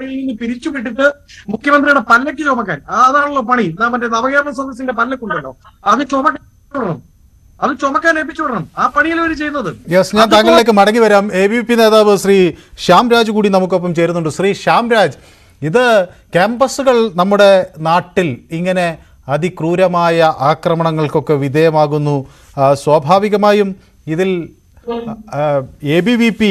നിന്ന് പിരിച്ചുവിട്ടിട്ട് മുഖ്യമന്ത്രിയുടെ പല്ലക്ക് ചുമക്കാൻ, അതാണല്ലോ പണി. മറ്റേ നവകേരള സദസ്സിന്റെ പല്ലക്കുണ്ടല്ലോ, അത് ചുമക്കാൻ ഏൽപ്പിച്ചുവിടണം. ആ പണിയിൽ അവർ ചെയ്യുന്നത്. ഞാൻ താങ്കളിലേക്ക് മടങ്ങി വരാം. ABVP നേതാവ് ശ്രീ ശ്യാംരാജ് കൂടി നമുക്കൊപ്പം ചേരുന്നുണ്ട്. ശ്രീ ശ്യാംരാജ്, ഇത് ക്യാമ്പസുകൾ നമ്മുടെ നാട്ടിൽ ഇങ്ങനെ അതിക്രൂരമായ ആക്രമണങ്ങൾക്കൊക്കെ വിധേയമാകുന്നു. സ്വാഭാവികമായും ഇതിൽ ABVP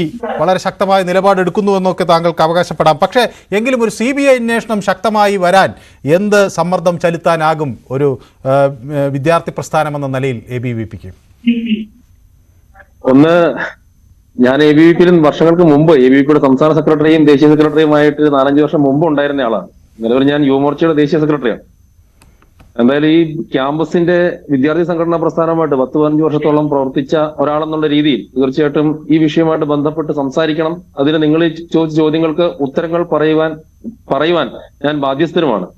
വളരെ ശക്തമായ നിലപാടെടുക്കുന്നുവെന്നൊക്കെ താങ്കൾക്ക് അവകാശപ്പെടാം. പക്ഷേ എങ്കിലും ഒരു CBI അന്വേഷണം ശക്തമായി വരാൻ എന്ത് സമ്മർദ്ദം ചെലുത്താനാകും ഒരു വിദ്യാർത്ഥി പ്രസ്ഥാനമെന്ന നിലയിൽ ABVPക്ക്? ഒന്ന്, ഞാൻ ABVPയിലും വർഷങ്ങൾക്ക് മുമ്പ് ABVPയുടെ സംസ്ഥാന സെക്രട്ടറിയും ദേശീയ സെക്രട്ടറിയുമായിട്ട് 4-5 വർഷം മുമ്പ് ഉണ്ടായിരുന്ന ആളാണ്. നിലവിൽ ഞാൻ യുവമോർച്ചയുടെ ദേശീയ സെക്രട്ടറിയാണ്. എന്തായാലും ഈ ക്യാമ്പസിന്റെ വിദ്യാർത്ഥി സംഘടനാ പ്രസ്ഥാനമായിട്ട് 10-15 വർഷത്തോളം പ്രവർത്തിച്ച ഒരാളെന്നുള്ള രീതിയിൽ തീർച്ചയായിട്ടും ഈ വിഷയമായിട്ട് ബന്ധപ്പെട്ട് സംസാരിക്കണം. അതിന് നിങ്ങൾ ചോദിച്ച ചോദ്യങ്ങൾക്ക് ഉത്തരങ്ങൾ പറയുവാൻ ഞാൻ ബാധ്യസ്ഥരുമാണ്.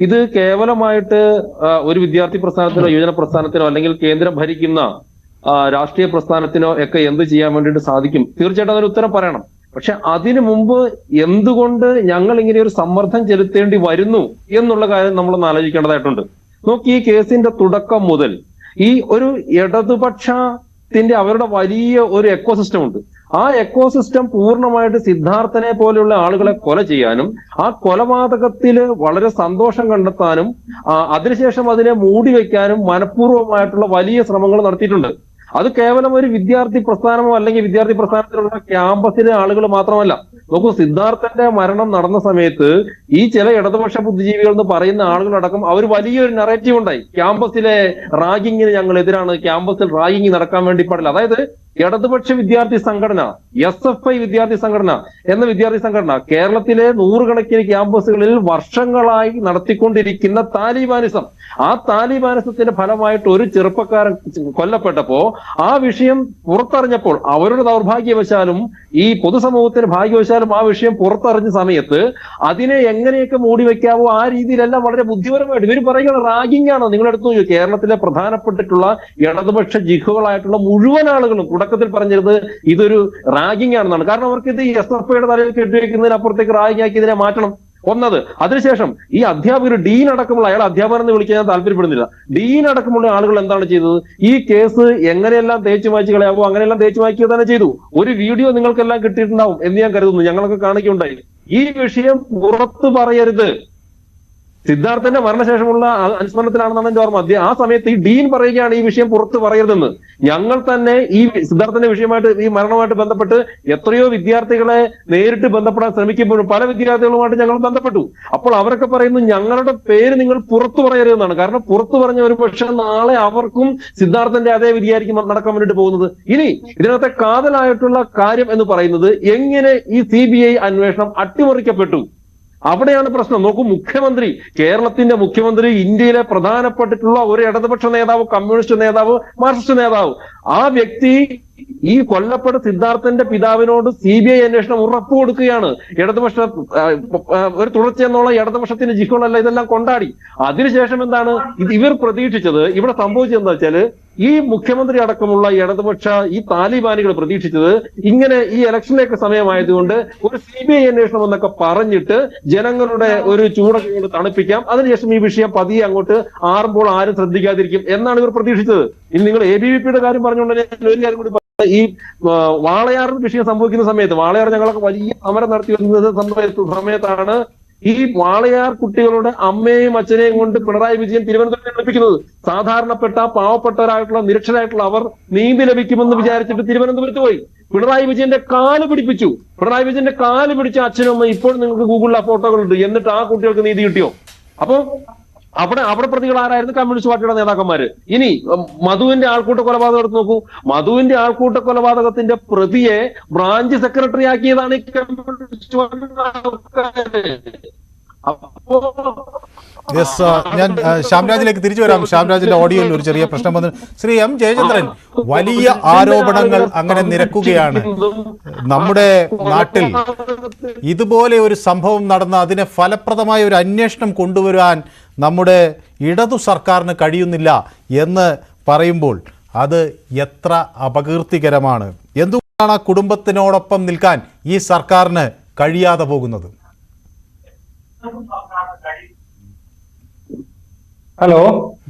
ഇത് കേവലമായിട്ട് ഒരു വിദ്യാർത്ഥി പ്രസ്ഥാനത്തിനോ യുവജന പ്രസ്ഥാനത്തിനോ അല്ലെങ്കിൽ കേന്ദ്രം ഭരിക്കുന്ന രാഷ്ട്രീയ പ്രസ്ഥാനത്തിനോ ഒക്കെ എന്ത് ചെയ്യാൻ വേണ്ടിയിട്ട് സാധിക്കും? തീർച്ചയായിട്ടും അതിന് ഉത്തരം പറയണം. പക്ഷെ അതിനു മുമ്പ് എന്തുകൊണ്ട് ഞങ്ങൾ ഇങ്ങനെ ഒരു സമ്മർദ്ദം ചെലുത്തേണ്ടി വരുന്നു എന്നുള്ള കാര്യം നമ്മളൊന്ന് ആലോചിക്കേണ്ടതായിട്ടുണ്ട്. നോക്കി, ഈ കേസിന്റെ തുടക്കം മുതൽ ഈ ഒരു ഇടതുപക്ഷത്തിന്റെ അവരുടെ വലിയ ഒരു എക്കോസിസ്റ്റം ഉണ്ട്. ആ എക്കോസിസ്റ്റം പൂർണ്ണമായിട്ട് സിദ്ധാർത്ഥനെ പോലെയുള്ള ആളുകളെ കൊല ചെയ്യാനും ആ കൊലപാതകത്തില് വളരെ സന്തോഷം കണ്ടെത്താനും അതിനുശേഷം അതിനെ മൂടി വെക്കാനും മനഃപൂർവ്വമായിട്ടുള്ള വലിയ ശ്രമങ്ങൾ നടത്തിയിട്ടുണ്ട്. അത് കേവലം ഒരു വിദ്യാർത്ഥി പ്രസ്ഥാനമോ അല്ലെങ്കിൽ വിദ്യാർത്ഥി പ്രസ്ഥാനത്തിലുള്ള ക്യാമ്പസിലെ ആളുകൾ മാത്രമല്ല. നോക്കൂ, സിദ്ധാർത്ഥന്റെ മരണം നടന്ന സമയത്ത് ഈ ചില ഇടതുപക്ഷ ബുദ്ധിജീവികൾ എന്ന് പറയുന്ന ആളുകളടക്കം അവർ വലിയൊരു നറേറ്റീവ് ഉണ്ടായി. ക്യാമ്പസിലെ റാഗിങ്ങിന് ഞങ്ങൾ എതിരാണ്, ക്യാമ്പസിൽ റാഗിങ് നടക്കാൻ വേണ്ടി പാടില്ല. അതായത് ഇടതുപക്ഷ വിദ്യാർത്ഥി സംഘടന, SFI വിദ്യാർത്ഥി സംഘടന എന്ന വിദ്യാർത്ഥി സംഘടന കേരളത്തിലെ നൂറുകണക്കിന് ക്യാമ്പസുകളിൽ വർഷങ്ങളായി നടത്തിക്കൊണ്ടിരിക്കുന്ന താലിബാനിസം, ആ താലിബാനിസത്തിന്റെ ഫലമായിട്ട് ഒരു ചെറുപ്പക്കാരൻ കൊല്ലപ്പെട്ടപ്പോ ആ വിഷയം പുറത്തറിഞ്ഞപ്പോൾ അവരുടെ ദൗർഭാഗ്യവശാലും ഈ പൊതുസമൂഹത്തിന് ഭാഗ്യവശാലും ആ വിഷയം പുറത്തറിഞ്ഞ സമയത്ത് അതിനെ എങ്ങനെയൊക്കെ മൂടി വെക്കാവോ ആ രീതിയിലെല്ലാം വളരെ ബുദ്ധിപരമായിട്ട് ഇവർ പറയുന്നത് റാഗിംഗ് ആണ്. നിങ്ങളെടുത്തു കേരളത്തിലെ പ്രധാനപ്പെട്ടിട്ടുള്ള ഇടതുപക്ഷ ജിഹുകളായിട്ടുള്ള മുഴുവൻ ആളുകളും തുടക്കത്തിൽ പറഞ്ഞത് ഇതൊരു റാഗിംഗ് ആണെന്നാണ്. കാരണം അവർക്ക് ഇത് SFIയുടെ തലയിൽ കെട്ടിവെക്കുന്നതിനപ്പുറത്തേക്ക് റാഗിംഗ് ആക്കി ഇതിനെ മാറ്റണം ഒന്നത്. അതിനുശേഷം ഈ അധ്യാപകർ, ഡീൻ അടക്കമുള്ള, അയാൾ അധ്യാപകൻ എന്ന് വിളിക്കാൻ ഞാൻ താല്പര്യപ്പെടുന്നില്ല, ഡീൻ അടക്കമുള്ള ആളുകൾ എന്താണ് ചെയ്തത്? ഈ കേസ് എങ്ങനെയെല്ലാം തേച്ചു മാറ്റി കളയാവോ അങ്ങനെയെല്ലാം തേച്ചു മാറ്റുക തന്നെ ചെയ്തു. ഒരു വീഡിയോ നിങ്ങൾക്കെല്ലാം കിട്ടിയിട്ടുണ്ടാവും എന്ന് ഞാൻ കരുതുന്നു, ഞങ്ങളൊക്കെ കാണിക്കുകയുണ്ടായി. ഈ വിഷയം പുറത്തു പറയരുത്. സിദ്ധാർത്ഥന്റെ മരണശേഷമുള്ള അനുസ്മരണത്തിലാണെന്നാണ് എന്റെ ഓർമ്മ. ആ സമയത്ത് ഈ ഡീൻ പറയുകയാണ് ഈ വിഷയം പുറത്ത് പറയരുതെന്ന്. ഞങ്ങൾ തന്നെ ഈ സിദ്ധാർത്ഥന്റെ വിഷയമായിട്ട്, ഈ മരണവുമായിട്ട് ബന്ധപ്പെട്ട് എത്രയോ വിദ്യാർത്ഥികളെ നേരിട്ട് ബന്ധപ്പെടാൻ ശ്രമിക്കുമ്പോഴും പല വിദ്യാർത്ഥികളുമായിട്ട് ഞങ്ങൾ ബന്ധപ്പെട്ടു. അപ്പോൾ അവരൊക്കെ പറയുന്നു ഞങ്ങളുടെ പേര് നിങ്ങൾ പുറത്തു പറയരുതെന്നാണ്. കാരണം പുറത്തു പറഞ്ഞ ഒരു പക്ഷേ നാളെ അവർക്കും സിദ്ധാർത്ഥന്റെ അതേ വിധിയായിരിക്കും നടക്കാൻ വേണ്ടിയിട്ട് പോകുന്നത്. ഇനി ഇതിനകത്തെ കാതലായിട്ടുള്ള കാര്യം എന്ന് പറയുന്നത് എങ്ങനെ ഈ CBI അന്വേഷണം അട്ടിമറിക്കപ്പെട്ടു, അവിടെയാണ് പ്രശ്നം. നോക്കൂ, മുഖ്യമന്ത്രി, കേരളത്തിന്റെ മുഖ്യമന്ത്രി, ഇന്ത്യയിലെ പ്രധാനപ്പെട്ടിട്ടുള്ള ഒരു ഇടതുപക്ഷ നേതാവ്, കമ്മ്യൂണിസ്റ്റ് നേതാവ്, മാർക്സിസ്റ്റ് നേതാവ്, ആ വ്യക്തി ഈ കൊല്ലപ്പെട്ട സിദ്ധാർത്ഥന്റെ പിതാവിനോട് CBI അന്വേഷണം ഉറപ്പു കൊടുക്കുകയാണ്. ഇടതുപക്ഷ ഒരു തുടർച്ചയെന്നുള്ള ഇടതുപക്ഷത്തിന്റെ ജിഹുകളല്ല ഇതെല്ലാം കൊണ്ടാടി. അതിനുശേഷം എന്താണ് ഇവർ പ്രതീക്ഷിച്ചത്? ഇവിടെ സംഭവിച്ചത് എന്താ വെച്ചാല് ഈ മുഖ്യമന്ത്രി അടക്കമുള്ള ഇടതുപക്ഷ ഈ താലിബാനികൾ പ്രതീക്ഷിച്ചത് ഇങ്ങനെ ഈ ഇലക്ഷനിലേക്ക് സമയമായതുകൊണ്ട് ഒരു CBI അന്വേഷണം എന്നൊക്കെ പറഞ്ഞിട്ട് ജനങ്ങളുടെ ഒരു ചൂടൊക്കെ കൊണ്ട് തണുപ്പിക്കാം, അതിനുശേഷം ഈ വിഷയം പതിയെ അങ്ങോട്ട് ആറുമ്പോൾ ആരും ശ്രദ്ധിക്കാതിരിക്കും എന്നാണ് ഇവർ പ്രതീക്ഷിച്ചത്. ഇനി നിങ്ങൾ ABVPയുടെ കാര്യം പറഞ്ഞുകൊണ്ട് ഒരു കാര്യം കൂടി, ഈ വാളയാർ വിഷയം സംഭവിക്കുന്ന സമയത്ത്, വാളയാർ ഞങ്ങളൊക്കെ വലിയ സമരം നടത്തി വരുന്ന സമയത്താണ് ഈ വാളയാർ കുട്ടികളുടെ അമ്മയെയും അച്ഛനെയും കൊണ്ട് പിണറായി വിജയൻ തിരുവനന്തപുരത്ത് ലഭിക്കുന്നത്. സാധാരണപ്പെട്ട പാവപ്പെട്ടവരായിട്ടുള്ള നിരക്ഷരായിട്ടുള്ള അവർ നീതി ലഭിക്കുമെന്ന് വിചാരിച്ചിട്ട് തിരുവനന്തപുരത്ത് പോയി പിണറായി വിജയന്റെ കാല് പിടിപ്പിച്ചു. പിണറായി വിജയന്റെ കാല് പിടിച്ച അച്ഛനും അമ്മ ഇപ്പോൾ നിങ്ങൾക്ക് ഗൂഗിളിൽ ആ ഫോട്ടോകളുണ്ട്. എന്നിട്ട് ആ കുട്ടികൾക്ക് നീതി കിട്ടിയോ? അപ്പൊ അവിടെ പ്രതികൾ ആരായിരുന്നു? കമ്മ്യൂണിസ്റ്റ് പാർട്ടിയുടെ നേതാക്കന്മാര്. ഇനി മധുവിന്റെ ആൾക്കൂട്ട കൊലപാതകം എടുത്ത് നോക്കൂ. മധുവിന്റെ ആൾക്കൂട്ട കൊലപാതകത്തിന്റെ പ്രതിയെ ബ്രാഞ്ച് സെക്രട്ടറി ആക്കിയതാണ് ഈ കമ്മ്യൂണിസ്റ്റ് പാർട്ടിയുടെ. യെസ്, ഞാൻ ശ്യാംരാജിലേക്ക് തിരിച്ചു വരാം. ശ്യാംരാജിന്റെ ഓഡിയോയിൽ ഒരു ചെറിയ പ്രശ്നം വന്നു. ശ്രീ M. ജയചന്ദ്രൻ, വലിയ ആരോപണങ്ങൾ അങ്ങനെ നിരക്കുകയാണ്. നമ്മുടെ നാട്ടിൽ ഇതുപോലെ ഒരു സംഭവം നടന്ന അതിനെ ഫലപ്രദമായ ഒരു അന്വേഷണം കൊണ്ടുവരാൻ നമ്മുടെ ഇടതു സർക്കാരിന് കഴിയുന്നില്ല എന്ന് പറയുമ്പോൾ അത് എത്ര അപകീർത്തികരമാണ്. എന്തുകൊണ്ടാണ് ആ കുടുംബത്തിനോടൊപ്പം നിൽക്കാൻ ഈ സർക്കാരിന് കഴിയാതെ പോകുന്നത്? ഹലോ,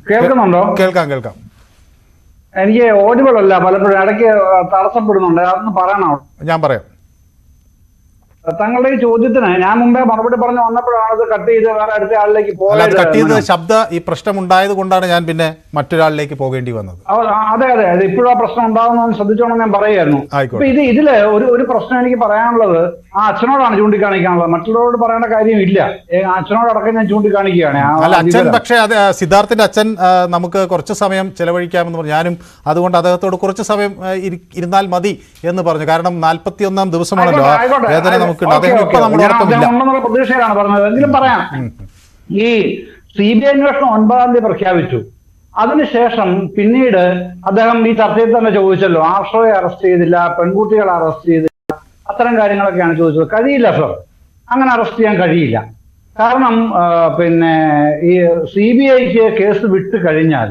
കേൾക്കുന്നുണ്ടോ? കേൾക്കാം. എനിക്ക് ഓഡിബിൾ അല്ല, പലപ്പോഴും ഇടയ്ക്ക് തടസ്സപ്പെടുന്നുണ്ട്, അതൊന്ന് പറയണോ? ഞാൻ പറയാം. താങ്കളുടെ ഈ ചോദ്യത്തിന് ഞാൻ മുമ്പേ മറുപടി പറഞ്ഞു വന്നപ്പോഴാണ് ഇത് കട്ട് ചെയ്ത് വേറെ അടുത്ത ആളിലേക്ക് പോയത്. കട്ട് ചെയ്ത് ശബ്ദ ഈ പ്രശ്നം ഉണ്ടായത് കൊണ്ടാണ് ഞാൻ പിന്നെ മറ്റൊരാളിലേക്ക് പോകേണ്ടി വന്നത്. അതെ, ഇപ്പോഴും ആ പ്രശ്നം ഉണ്ടാകുന്ന ശ്രദ്ധിച്ചോണം ഞാൻ പറയായിരുന്നു. അപ്പൊ ഇതില് ഒരു പ്രശ്നം എനിക്ക് പറയാനുള്ളത് ആ അച്ഛനോടാണ് ചൂണ്ടിക്കാണിക്കാനുള്ളത്. മറ്റുള്ളവരോട് പറയേണ്ട കാര്യമില്ല. അച്ഛനോടടക്കം ഞാൻ ചൂണ്ടിക്കാണിക്കുകയാണ്. അല്ല, അച്ഛൻ പക്ഷേ അത് സിദ്ധാർത്ഥിന്റെ അച്ഛൻ നമുക്ക് കുറച്ച് സമയം ചെലവഴിക്കാമെന്ന് പറഞ്ഞു. ഞാനും അതുകൊണ്ട് അദ്ദേഹത്തോട് കുറച്ച് സമയം ഇരുന്നാൽ മതി എന്ന് പറഞ്ഞു. കാരണം 41ാം ദിവസമാണല്ലോ വേദന നമുക്ക്. പ്രതീക്ഷയിലാണ് പറഞ്ഞത്. എങ്കിലും പറയാം, ഈ CBI അന്വേഷണം 9-ാം തീയതി പ്രഖ്യാപിച്ചു. അതിനുശേഷം പിന്നീട് അദ്ദേഹം ഈ ചർച്ചയിൽ തന്നെ ചോദിച്ചല്ലോ, ആശ്രയെ അറസ്റ്റ് ചെയ്തില്ല, പെൺകുട്ടികളെ അറസ്റ്റ് ചെയ്തില്ല, അത്തരം കാര്യങ്ങളൊക്കെയാണ് ചോദിച്ചത്. കഴിയില്ല സർ, അങ്ങനെ അറസ്റ്റ് ചെയ്യാൻ കഴിയില്ല. കാരണം പിന്നെ ഈ CBIക്ക് കേസ് വിട്ട് കഴിഞ്ഞാൽ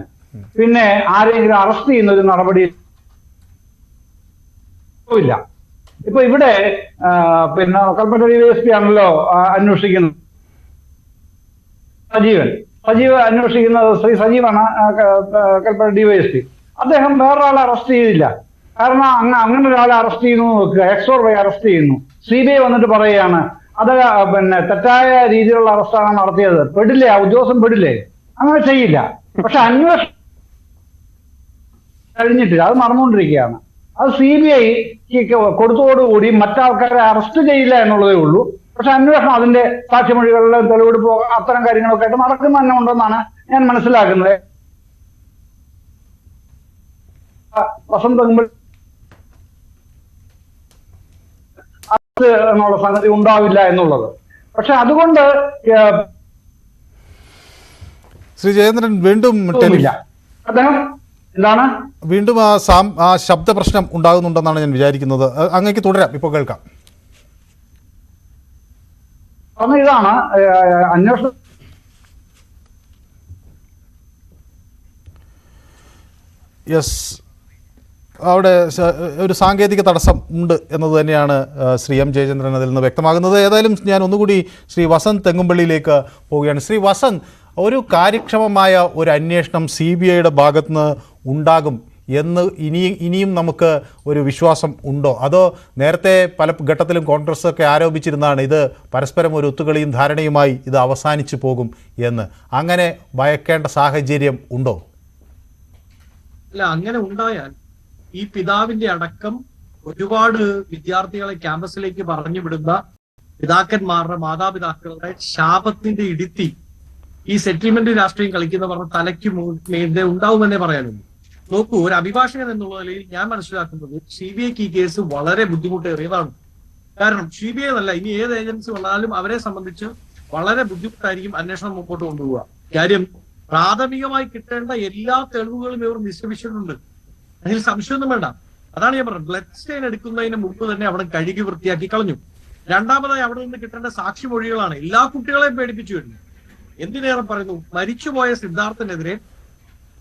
പിന്നെ ആരെങ്കിലും അറസ്റ്റ് ചെയ്യുന്ന ഒരു നടപടി ഇല്ല. ഇപ്പൊ ഇവിടെ പിന്നെ കൽപ്പറ്റ DYSP ആണല്ലോ അന്വേഷിക്കുന്നത്. സജീവ് അന്വേഷിക്കുന്നത്, ശ്രീ സജീവാണ് കൽപ്പറ്റ DYSP. അദ്ദേഹം വേറൊരാളെ അറസ്റ്റ് ചെയ്തില്ല. കാരണം അങ്ങനെ ഒരാളെ അറസ്റ്റ് ചെയ്യുന്നു നോക്കുക, XOR അറസ്റ്റ് ചെയ്യുന്നു. CBI വന്നിട്ട് പറയുകയാണ് അത് പിന്നെ തെറ്റായ രീതിയിലുള്ള അറസ്റ്റാണ് നടത്തിയത്. പെടില്ലേ, ആ ഉദ്യോഗസ്ഥൻ പെടില്ലേ? അങ്ങനെ ചെയ്യില്ല. പക്ഷെ അന്വേഷണം കഴിഞ്ഞിട്ടില്ല, അത് നടന്നുകൊണ്ടിരിക്കുകയാണ്. അത് CBI കൊടുത്തോടുകൂടി മറ്റാൾക്കാരെ അറസ്റ്റ് ചെയ്യില്ല എന്നുള്ളതേ ഉള്ളൂ. പക്ഷെ അന്വേഷണം അതിന്റെ സാക്ഷിമൊഴികളിലും തെളിവെടുപ്പോ അത്തരം കാര്യങ്ങളൊക്കെ ആയിട്ട് നടക്കുന്ന തന്നെ ഉണ്ടെന്നാണ് ഞാൻ മനസ്സിലാക്കുന്നത്. വസന്ത് എന്നുള്ള സംഗതി ഉണ്ടാവില്ല എന്നുള്ളത്. പക്ഷെ അതുകൊണ്ട് ശ്രീ ജയേന്ദ്രൻ വീണ്ടും അദ്ദേഹം എന്താണ് വീണ്ടും ആ ശബ്ദ പ്രശ്നം ഉണ്ടാകുന്നുണ്ടെന്നാണ് ഞാൻ വിചാരിക്കുന്നത്. അങ്ങേക്ക് തുടരാം, ഇപ്പോൾ കേൾക്കാം. ഇതാണ് അന്വേഷണം. യെസ്, അവിടെ ഒരു സാങ്കേതിക തടസ്സം ഉണ്ട് എന്നത് തന്നെയാണ് ശ്രീ M ജയചന്ദ്രൻ അതിൽ നിന്ന് വ്യക്തമാകുന്നത്. ഏതായാലും ഞാൻ ഒന്നുകൂടി ശ്രീ വസന്ത് തെങ്ങുംപള്ളിയിലേക്ക് പോവുകയാണ്. ശ്രീ വസന്ത്, ഒരു കാര്യക്ഷമമായ ഒരു അന്വേഷണം CBIയുടെ ഭാഗത്തുനിന്ന് ഉണ്ടാകും എന്ന് ഇനിയും നമുക്ക് ഒരു വിശ്വാസം ഉണ്ടോ? അതോ നേരത്തെ പല ഘട്ടത്തിലും കോൺഗ്രസ്സൊക്കെ ആരോപിച്ചിരുന്നതാണ് ഇത് പരസ്പരം ഒരു ഒത്തുകളിയും ധാരണയുമായി ഇത് അവസാനിച്ചു പോകും എന്ന്. അങ്ങനെ ഭയക്കേണ്ട സാഹചര്യം ഉണ്ടോ? അല്ല, അങ്ങനെ ഉണ്ടായാൽ ഈ പിതാവിന്റെ അടക്കം ഒരുപാട് വിദ്യാർത്ഥികളെ ക്യാമ്പസിലേക്ക് പറഞ്ഞു വിടുന്ന പിതാക്കന്മാരുടെ മാതാപിതാക്കളുടെ ശാപത്തിന്റെ ഇടുത്തി ഈ സെറ്റിൽമെന്റ് രാഷ്ട്രീയം കളിക്കുന്നവരുടെ തലയ്ക്ക് മേലെ ഉണ്ടാവുമെന്നേ പറയാനുള്ളൂ. നോക്കൂ, ഒരു അഭിഭാഷകൻ എന്നുള്ള നിലയിൽ ഞാൻ മനസ്സിലാക്കുന്നത് CBIക്ക് ഈ കേസ് വളരെ ബുദ്ധിമുട്ടേറിയതാണ്. കാരണം CBI എന്നല്ല, ഇനി ഏത് ഏജൻസി വന്നാലും അവരെ സംബന്ധിച്ച് വളരെ ബുദ്ധിമുട്ടായിരിക്കും അന്വേഷണം മുമ്പോട്ട് കൊണ്ടുപോവുക. കാര്യം പ്രാഥമികമായി കിട്ടേണ്ട എല്ലാ തെളിവുകളും ഇവർ നിക്ഷേപിച്ചിട്ടുണ്ട്. അതിൽ സംശയമൊന്നും വേണ്ട. അതാണ് ഞാൻ പറഞ്ഞത്, ബ്ലഡ് സ്റ്റെയിൻ എടുക്കുന്നതിന് മുമ്പ് തന്നെ അവിടെ കഴുകി വൃത്തിയാക്കി കളഞ്ഞു. രണ്ടാമതായി അവിടെ നിന്ന് കിട്ടേണ്ട സാക്ഷിമൊഴികളാണ് എല്ലാ കുട്ടികളെയും പേടിപ്പിച്ചു വരുന്നത്. എന്തിനേറെ പറയുന്നു, മരിച്ചുപോയ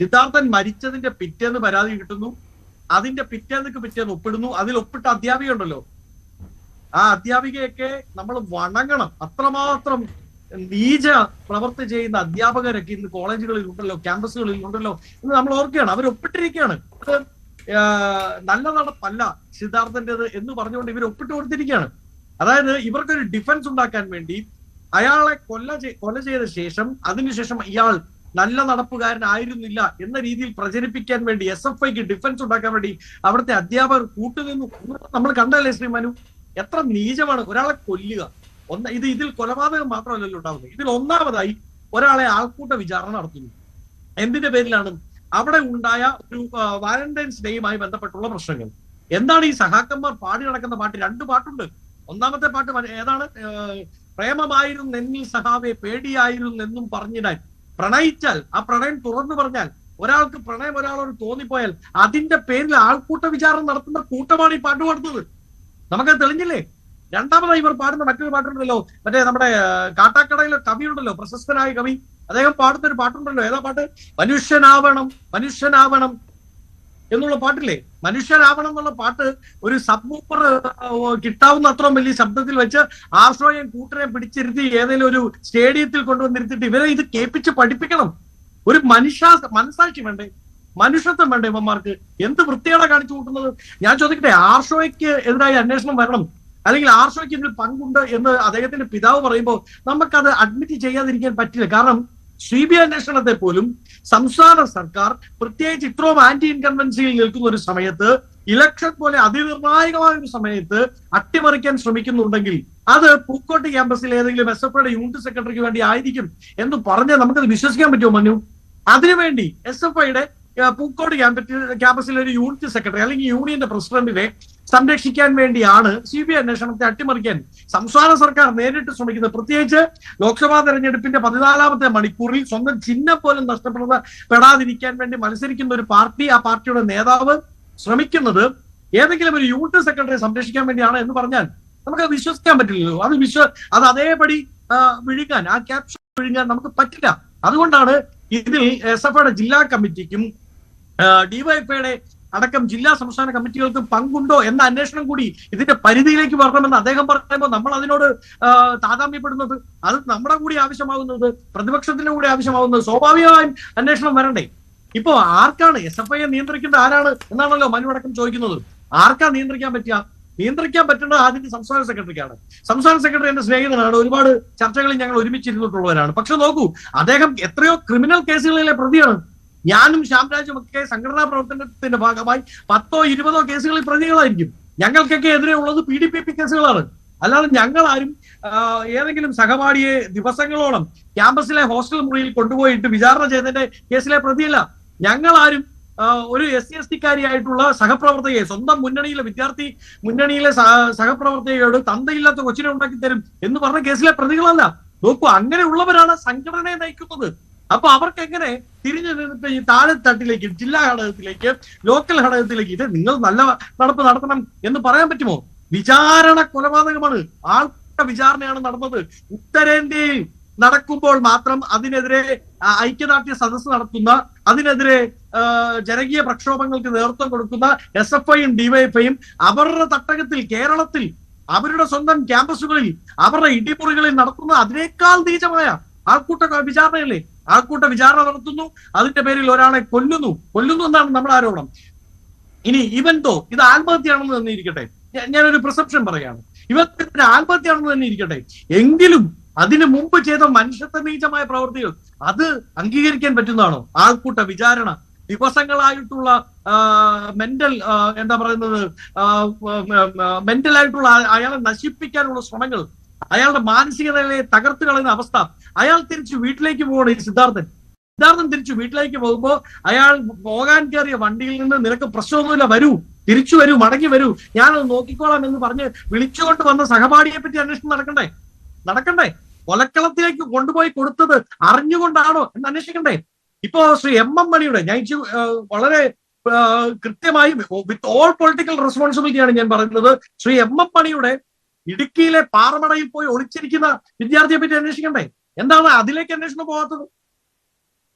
സിദ്ധാർത്ഥൻ മരിച്ചതിന്റെ പിറ്റേന്ന് പരാതി കിട്ടുന്നു, അതിന്റെ പിറ്റേന്ന് ഒപ്പിടുന്നു. അതിൽ ഒപ്പിട്ട അധ്യാപിക ഉണ്ടല്ലോ, ആ അധ്യാപികയൊക്കെ നമ്മൾ വണങ്ങണം. അത്രമാത്രം നീച പ്രവർത്തി ചെയ്യുന്ന അധ്യാപകരൊക്കെ ഇന്ന് കോളേജുകളിൽ ഉണ്ടല്ലോ, ക്യാമ്പസുകളിൽ ഉണ്ടല്ലോ എന്ന് നമ്മൾ ഓർക്കുകയാണ്. അവർ ഒപ്പിട്ടിരിക്കുകയാണ്. നല്ല നടപ്പല്ല സിദ്ധാർത്ഥന്റേത് എന്ന് പറഞ്ഞുകൊണ്ട് ഇവർ ഒപ്പിട്ട് കൊടുത്തിരിക്കുകയാണ്. അതായത് ഇവർക്കൊരു ഡിഫൻസ് ഉണ്ടാക്കാൻ വേണ്ടി അയാളെ കൊല ചെയ്ത ശേഷം അതിനുശേഷം ഇയാൾ നല്ല നടപ്പുകാരനായിരുന്നില്ല എന്ന രീതിയിൽ പ്രചരിപ്പിക്കാൻ വേണ്ടി SFIക്ക് ഡിഫൻസ് ഉണ്ടാക്കാൻ വേണ്ടി അവിടുത്തെ അധ്യാപകർ കൂട്ടുനിന്നു. നമ്മൾ കണ്ടല്ലേ ശ്രീ മനു, എത്ര നീചമാണ് ഒരാളെ കൊല്ലുക. ഇതിൽ കൊലപാതകം മാത്രമല്ലല്ലോ ഉണ്ടാവുന്നത്. ഇതിൽ ഒന്നാമതായി ഒരാളെ ആൾക്കൂട്ട വിചാരണ നടത്തുന്നു. എന്തിന്റെ പേരിലാണ്? അവിടെ ഉണ്ടായ ഒരു വാലന്റൈൻസ് ഡേയുമായി ബന്ധപ്പെട്ടുള്ള പ്രശ്നങ്ങൾ. എന്താണ് ഈ സഹാക്കന്മാർ പാടി നടക്കുന്ന പാട്ട്? 2 പാട്ടുണ്ട്. ഒന്നാമത്തെ പാട്ട് ഏതാണ്? പ്രേമമായിരുന്നെന്നിൽ സഹാവെ പേടിയായിരുന്നെന്നും പറഞ്ഞിടാൻ. പ്രണയിച്ചാൽ ആ പ്രണയം തുറന്നു പറഞ്ഞാൽ, ഒരാൾക്ക് പ്രണയം ഒരാളോട് തോന്നിപ്പോയാൽ അതിന്റെ പേരിൽ ആൾക്കൂട്ട വിചാരണ നടത്തുന്ന കൂട്ടമാണ് ഈ പാട്ട് പാടുന്നത്. നമുക്കത് തെളിഞ്ഞില്ലേ? രണ്ടാമതായി ഇവർ പാടുന്ന മറ്റൊരു പാട്ടുണ്ടല്ലോ, മറ്റേ നമ്മുടെ കാട്ടാക്കടയിലെ കവി ഉണ്ടല്ലോ, പ്രശസ്തനായ കവി, അദ്ദേഹം പാടുന്ന ഒരു പാട്ടുണ്ടല്ലോ. ഏതാ പാട്ട്? മനുഷ്യനാവണം എന്നുള്ള പാട്ടില്ലേ? മനുഷ്യനാവണം എന്നുള്ള പാട്ട് ഒരു സബ്വൂഫർ കിട്ടാവുന്ന അത്രയും വലിയ ശബ്ദത്തിൽ വെച്ച് ആശ്രയം കൂട്ടരെ പിടിച്ചിരുത്തി ഏതെങ്കിലും ഒരു സ്റ്റേഡിയത്തിൽ കൊണ്ടുവന്നിരുത്തിട്ട് ഇവരെ ഇത് കേൾപ്പിച്ച് പഠിപ്പിക്കണം. ഒരു മനസാക്ഷി വേണ്ടേ? മനുഷ്യത്വം വേണ്ടേ ഇവന്മാർക്ക്? എന്ത് വൃത്തിയാണ് കാണിച്ചു കൂട്ടുന്നത്? ഞാൻ ചോദിക്കട്ടെ, ആർഷോയ്ക്ക് എതിരായി അന്വേഷണം വരണം, അല്ലെങ്കിൽ ആർഷോയ്ക്ക് ഇതിൽ പങ്കുണ്ട് എന്ന് അദ്ദേഹത്തിന്റെ പിതാവ് പറയുമ്പോൾ നമുക്കത് അഡ്മിറ്റ് ചെയ്യാതിരിക്കാൻ പറ്റില്ല. കാരണം CBI അന്വേഷണത്തെ പോലും സംസ്ഥാന സർക്കാർ പ്രത്യേകിച്ച് ഇത്രയും ആന്റി ഇൻകൺവെൻസിയിൽ നിൽക്കുന്ന ഒരു സമയത്ത്, ഇലക്ഷൻ പോലെ അതിനിർണായകമായ ഒരു സമയത്ത് അട്ടിമറിക്കാൻ ശ്രമിക്കുന്നുണ്ടെങ്കിൽ അത് പൂക്കോട്ട് ക്യാമ്പസിൽ ഏതെങ്കിലും SFIയുടെ യൂണിറ്റ് സെക്രട്ടറിക്ക് വേണ്ടി ആയിരിക്കും എന്ന് പറഞ്ഞാൽ നമുക്കത് വിശ്വസിക്കാൻ പറ്റുമോ മനു? അതിനുവേണ്ടി SFIയുടെ പൂക്കോട് ക്യാമ്പസിലെ ഒരു യൂണിറ്റ് സെക്രട്ടറി അല്ലെങ്കിൽ യൂണിയന്റെ പ്രസിഡന്റിനെ സംരക്ഷിക്കാൻ വേണ്ടിയാണ് CBI അന്വേഷണത്തെ അട്ടിമറിക്കാൻ സംസ്ഥാന സർക്കാർ നേരിട്ട് ശ്രമിക്കുന്നത്. പ്രത്യേകിച്ച് ലോക്സഭാ തെരഞ്ഞെടുപ്പിന്റെ 14ാമത്തെ മണിക്കൂറിൽ സ്വന്തം ചിഹ്നം പോലും നഷ്ടപ്പെടാതിരിക്കാൻ വേണ്ടി മത്സരിക്കുന്ന ഒരു പാർട്ടി, ആ പാർട്ടിയുടെ നേതാവ് ശ്രമിക്കുന്നത് ഏതെങ്കിലും ഒരു യൂണിറ്റ് സെക്രട്ടറിയെ സംരക്ഷിക്കാൻ വേണ്ടിയാണ് എന്ന് പറഞ്ഞാൽ നമുക്ക് വിശ്വസിക്കാൻ പറ്റില്ലല്ലോ. അത് അതേപടി വിഴുങ്ങാൻ, ആ ക്യാപ്ഷൻ വിഴുങ്ങാൻ നമുക്ക് പറ്റില്ല. അതുകൊണ്ടാണ് ഇതിൽ SFIയുടെ ജില്ലാ കമ്മിറ്റിക്കും DYFIയുടെ അടക്കം ജില്ലാ സംസ്ഥാന കമ്മിറ്റികൾക്കും പങ്കുണ്ടോ എന്ന അന്വേഷണം കൂടി ഇതിന്റെ പരിധിയിലേക്ക് വരണമെന്ന് അദ്ദേഹം പറയുമ്പോൾ നമ്മൾ അതിനോട് താതാമ്യപ്പെടുന്നത്, അത് നമ്മുടെ കൂടി ആവശ്യമാവുന്നത്, പ്രതിപക്ഷത്തിന്റെ കൂടി ആവശ്യമാവുന്നത്, സ്വാഭാവികമായും അന്വേഷണം വരണ്ടേ? ഇപ്പോ ആർക്കാണ് SFI നിയന്ത്രിക്കേണ്ട ആരാണ് എന്നാണല്ലോ മനു അടക്കം ചോദിക്കുന്നത്. ആർക്കാ നിയന്ത്രിക്കാൻ പറ്റുന്നത് ആദ്യം സംസ്ഥാന സെക്രട്ടറിക്കാണ്. സംസ്ഥാന സെക്രട്ടറി എന്റെ സ്നേഹിതനാണ്, ഒരുപാട് ചർച്ചകളിൽ ഞങ്ങൾ ഒരുമിച്ചിരുന്നിട്ടുള്ളവരാണ്. പക്ഷെ നോക്കൂ, അദ്ദേഹം എത്രയോ ക്രിമിനൽ കേസുകളിലെ പ്രതിയാണ്. ഞാനും ശ്യാംരാജും ഒക്കെ സംഘടനാ പ്രവർത്തനത്തിന്റെ ഭാഗമായി 10ഓ 20ഓ കേസുകളിൽ പ്രതികളായിരിക്കും. ഞങ്ങൾക്കൊക്കെ എതിരെ ഉള്ളത് PDPP കേസുകളാണ്. അല്ലാതെ ഞങ്ങൾ ആരും ഏതെങ്കിലും സഹപാഠിയെ ദിവസങ്ങളോളം ക്യാമ്പസിലെ ഹോസ്റ്റൽ മുറിയിൽ കൊണ്ടുപോയിട്ട് വിചാരണ ചെയ്തതിന്റെ കേസിലെ പ്രതിയല്ല. ഞങ്ങൾ ആരും ഒരു SC/ST-കാരിയായിട്ടുള്ള സഹപ്രവർത്തകയെ, സ്വന്തം മുന്നണിയിലെ വിദ്യാർത്ഥി മുന്നണിയിലെ സഹപ്രവർത്തകയോട് തന്തയില്ലാത്ത കൊച്ചിനെ ഉണ്ടാക്കി തരും എന്ന് പറഞ്ഞ കേസിലെ പ്രതികളല്ല. നോക്കൂ, അങ്ങനെയുള്ളവരാണ് സംഘടനയെ നയിക്കുന്നത്. അപ്പൊ അവർക്ക് എങ്ങനെ തിരിഞ്ഞു നിന്നിട്ട് ഈ താഴെ തട്ടിലേക്ക്, ജില്ലാ ഘടകത്തിലേക്ക്, ലോക്കൽ ഘടകത്തിലേക്ക് ഇത് നിങ്ങൾ നല്ല നടപ്പ് നടത്തണം എന്ന് പറയാൻ പറ്റുമോ? വിചാരണ കൊലപാതകമാണ്, ആൾക്കൂട്ട വിചാരണയാണ് നടന്നത്. ഉത്തരേന്ത്യയിൽ നടക്കുമ്പോൾ മാത്രം അതിനെതിരെ ഐക്യദാർഢ്യ സദസ്സ് നടത്തുന്ന, അതിനെതിരെ ജനകീയ പ്രക്ഷോഭങ്ങൾക്ക് നേതൃത്വം കൊടുക്കുന്ന SFIയും DYFIയും അവരുടെ തട്ടകത്തിൽ, കേരളത്തിൽ, അവരുടെ സ്വന്തം ക്യാമ്പസുകളിൽ, അവരുടെ ഇടിമുറികളിൽ നടത്തുന്ന അതിനേക്കാൾ നീചമായ ആൾക്കൂട്ട വിചാരണയല്ലേ? ആൾക്കൂട്ട വിചാരണ നടത്തുന്നു, അതിന്റെ പേരിൽ ഒരാളെ കൊല്ലുന്നു എന്നാണ് നമ്മുടെ ആരോപണം. ഇനി ഇവന്തോ ഇത് ആത്മഹത്യയാണെന്ന് തന്നെ ഇരിക്കട്ടെ, ഞാനൊരു പ്രിസെപ്ഷൻ പറയാണ്, ഇവർ ആത്മഹത്യയാണെന്ന് തന്നെ ഇരിക്കട്ടെ, എങ്കിലും അതിനു മുമ്പ് ചെയ്ത മനുഷ്യത്വനീചമായ പ്രവൃത്തികൾ അത് അംഗീകരിക്കാൻ പറ്റുന്നതാണോ? ആൾക്കൂട്ട വിചാരണ, ദിവസങ്ങളായിട്ടുള്ള മെന്റൽ എന്താ പറയുന്നത്, മെന്റലായിട്ടുള്ള അയാളെ നശിപ്പിക്കാനുള്ള ശ്രമങ്ങൾ, അയാളുടെ മാനസികതയെ തകർത്ത് കളയുന്ന അവസ്ഥ. അയാൾ തിരിച്ചു വീട്ടിലേക്ക് പോകണം. ഈ സിദ്ധാർത്ഥൻ തിരിച്ചു വീട്ടിലേക്ക് പോകുമ്പോ അയാൾ പോകാൻ കയറിയ വണ്ടിയിൽ നിന്ന് നിനക്ക് പ്രശ്നമൊന്നുമില്ല, വരൂ, തിരിച്ചു വരൂ, മടങ്ങി വരൂ, ഞാനത് നോക്കിക്കോളാം എന്ന് പറഞ്ഞ് വിളിച്ചുകൊണ്ട് വന്ന സഹപാഠിയെ പറ്റി അന്വേഷണം നടക്കണ്ടേ? കൊലക്കളത്തിലേക്ക് കൊണ്ടുപോയി കൊടുത്തത് അറിഞ്ഞുകൊണ്ടാണോ എന്ന് അന്വേഷിക്കണ്ടേ? ഇപ്പോ ശ്രീ MM മണിയുടെ, ഞാൻ വളരെ കൃത്യമായി വിത്ത് ഓൾ പൊളിറ്റിക്കൽ റെസ്പോൺസിബിലിറ്റിയാണ് ഞാൻ പറയുന്നത്, ശ്രീ MM മണിയുടെ ഇടുക്കിയിലെ പാറമടയിൽ പോയി ഒളിച്ചിരിക്കുന്ന വിദ്യാർത്ഥിയെ പറ്റി അന്വേഷിക്കണ്ടേ? എന്താണ് അതിലേക്ക് അന്വേഷണം പോകാത്തത്?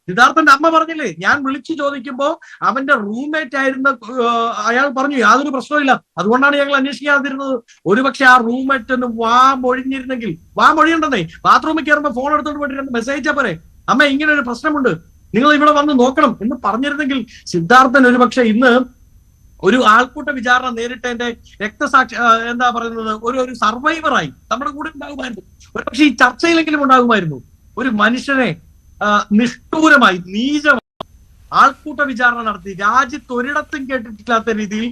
സിദ്ധാർത്ഥന്റെ അമ്മ പറഞ്ഞില്ലേ, ഞാൻ വിളിച്ചു ചോദിക്കുമ്പോ അവന്റെ റൂംമേറ്റ് ആയിരുന്ന അയാൾ പറഞ്ഞു യാതൊരു പ്രശ്നമില്ല, അതുകൊണ്ടാണ് ഞങ്ങൾ അന്വേഷിക്കാതിരുന്നത്. ഒരുപക്ഷെ ആ റൂംമേറ്റ് മൊഴിഞ്ഞിരുന്നെങ്കിൽ, മൊഴിയുണ്ടെന്നേ, ബാത്റൂമിൽ കയറുമ്പോ ഫോൺ എടുത്തോണ്ട് പോയിട്ട് മെസ്സേജ് പോരെ, അമ്മ ഇങ്ങനെ ഒരു പ്രശ്നമുണ്ട്, നിങ്ങൾ ഇവിടെ വന്ന് നോക്കണം എന്ന് പറഞ്ഞിരുന്നെങ്കിൽ സിദ്ധാർത്ഥൻ ഒരുപക്ഷെ ഇന്ന് ഒരു ആൾക്കൂട്ട വിചാരണ നേരിട്ടതിന്റെ രക്തസാക്ഷി എന്താ പറയുന്നത്, ഒരു സർവൈവറായി നമ്മുടെ കൂടെ ഉണ്ടാകുമായിരുന്നു. ഒരുപക്ഷെ ഈ ചർച്ചയിലെങ്കിലും ഉണ്ടാകുമായിരുന്നു. ഒരു മനുഷ്യനെ നിഷ്ഠൂരമായി, നീചമായി ആൾക്കൂട്ട വിചാരണ നടത്തി, രാജ്യത്ത് ഒരിടത്തും കേട്ടിട്ടില്ലാത്ത രീതിയിൽ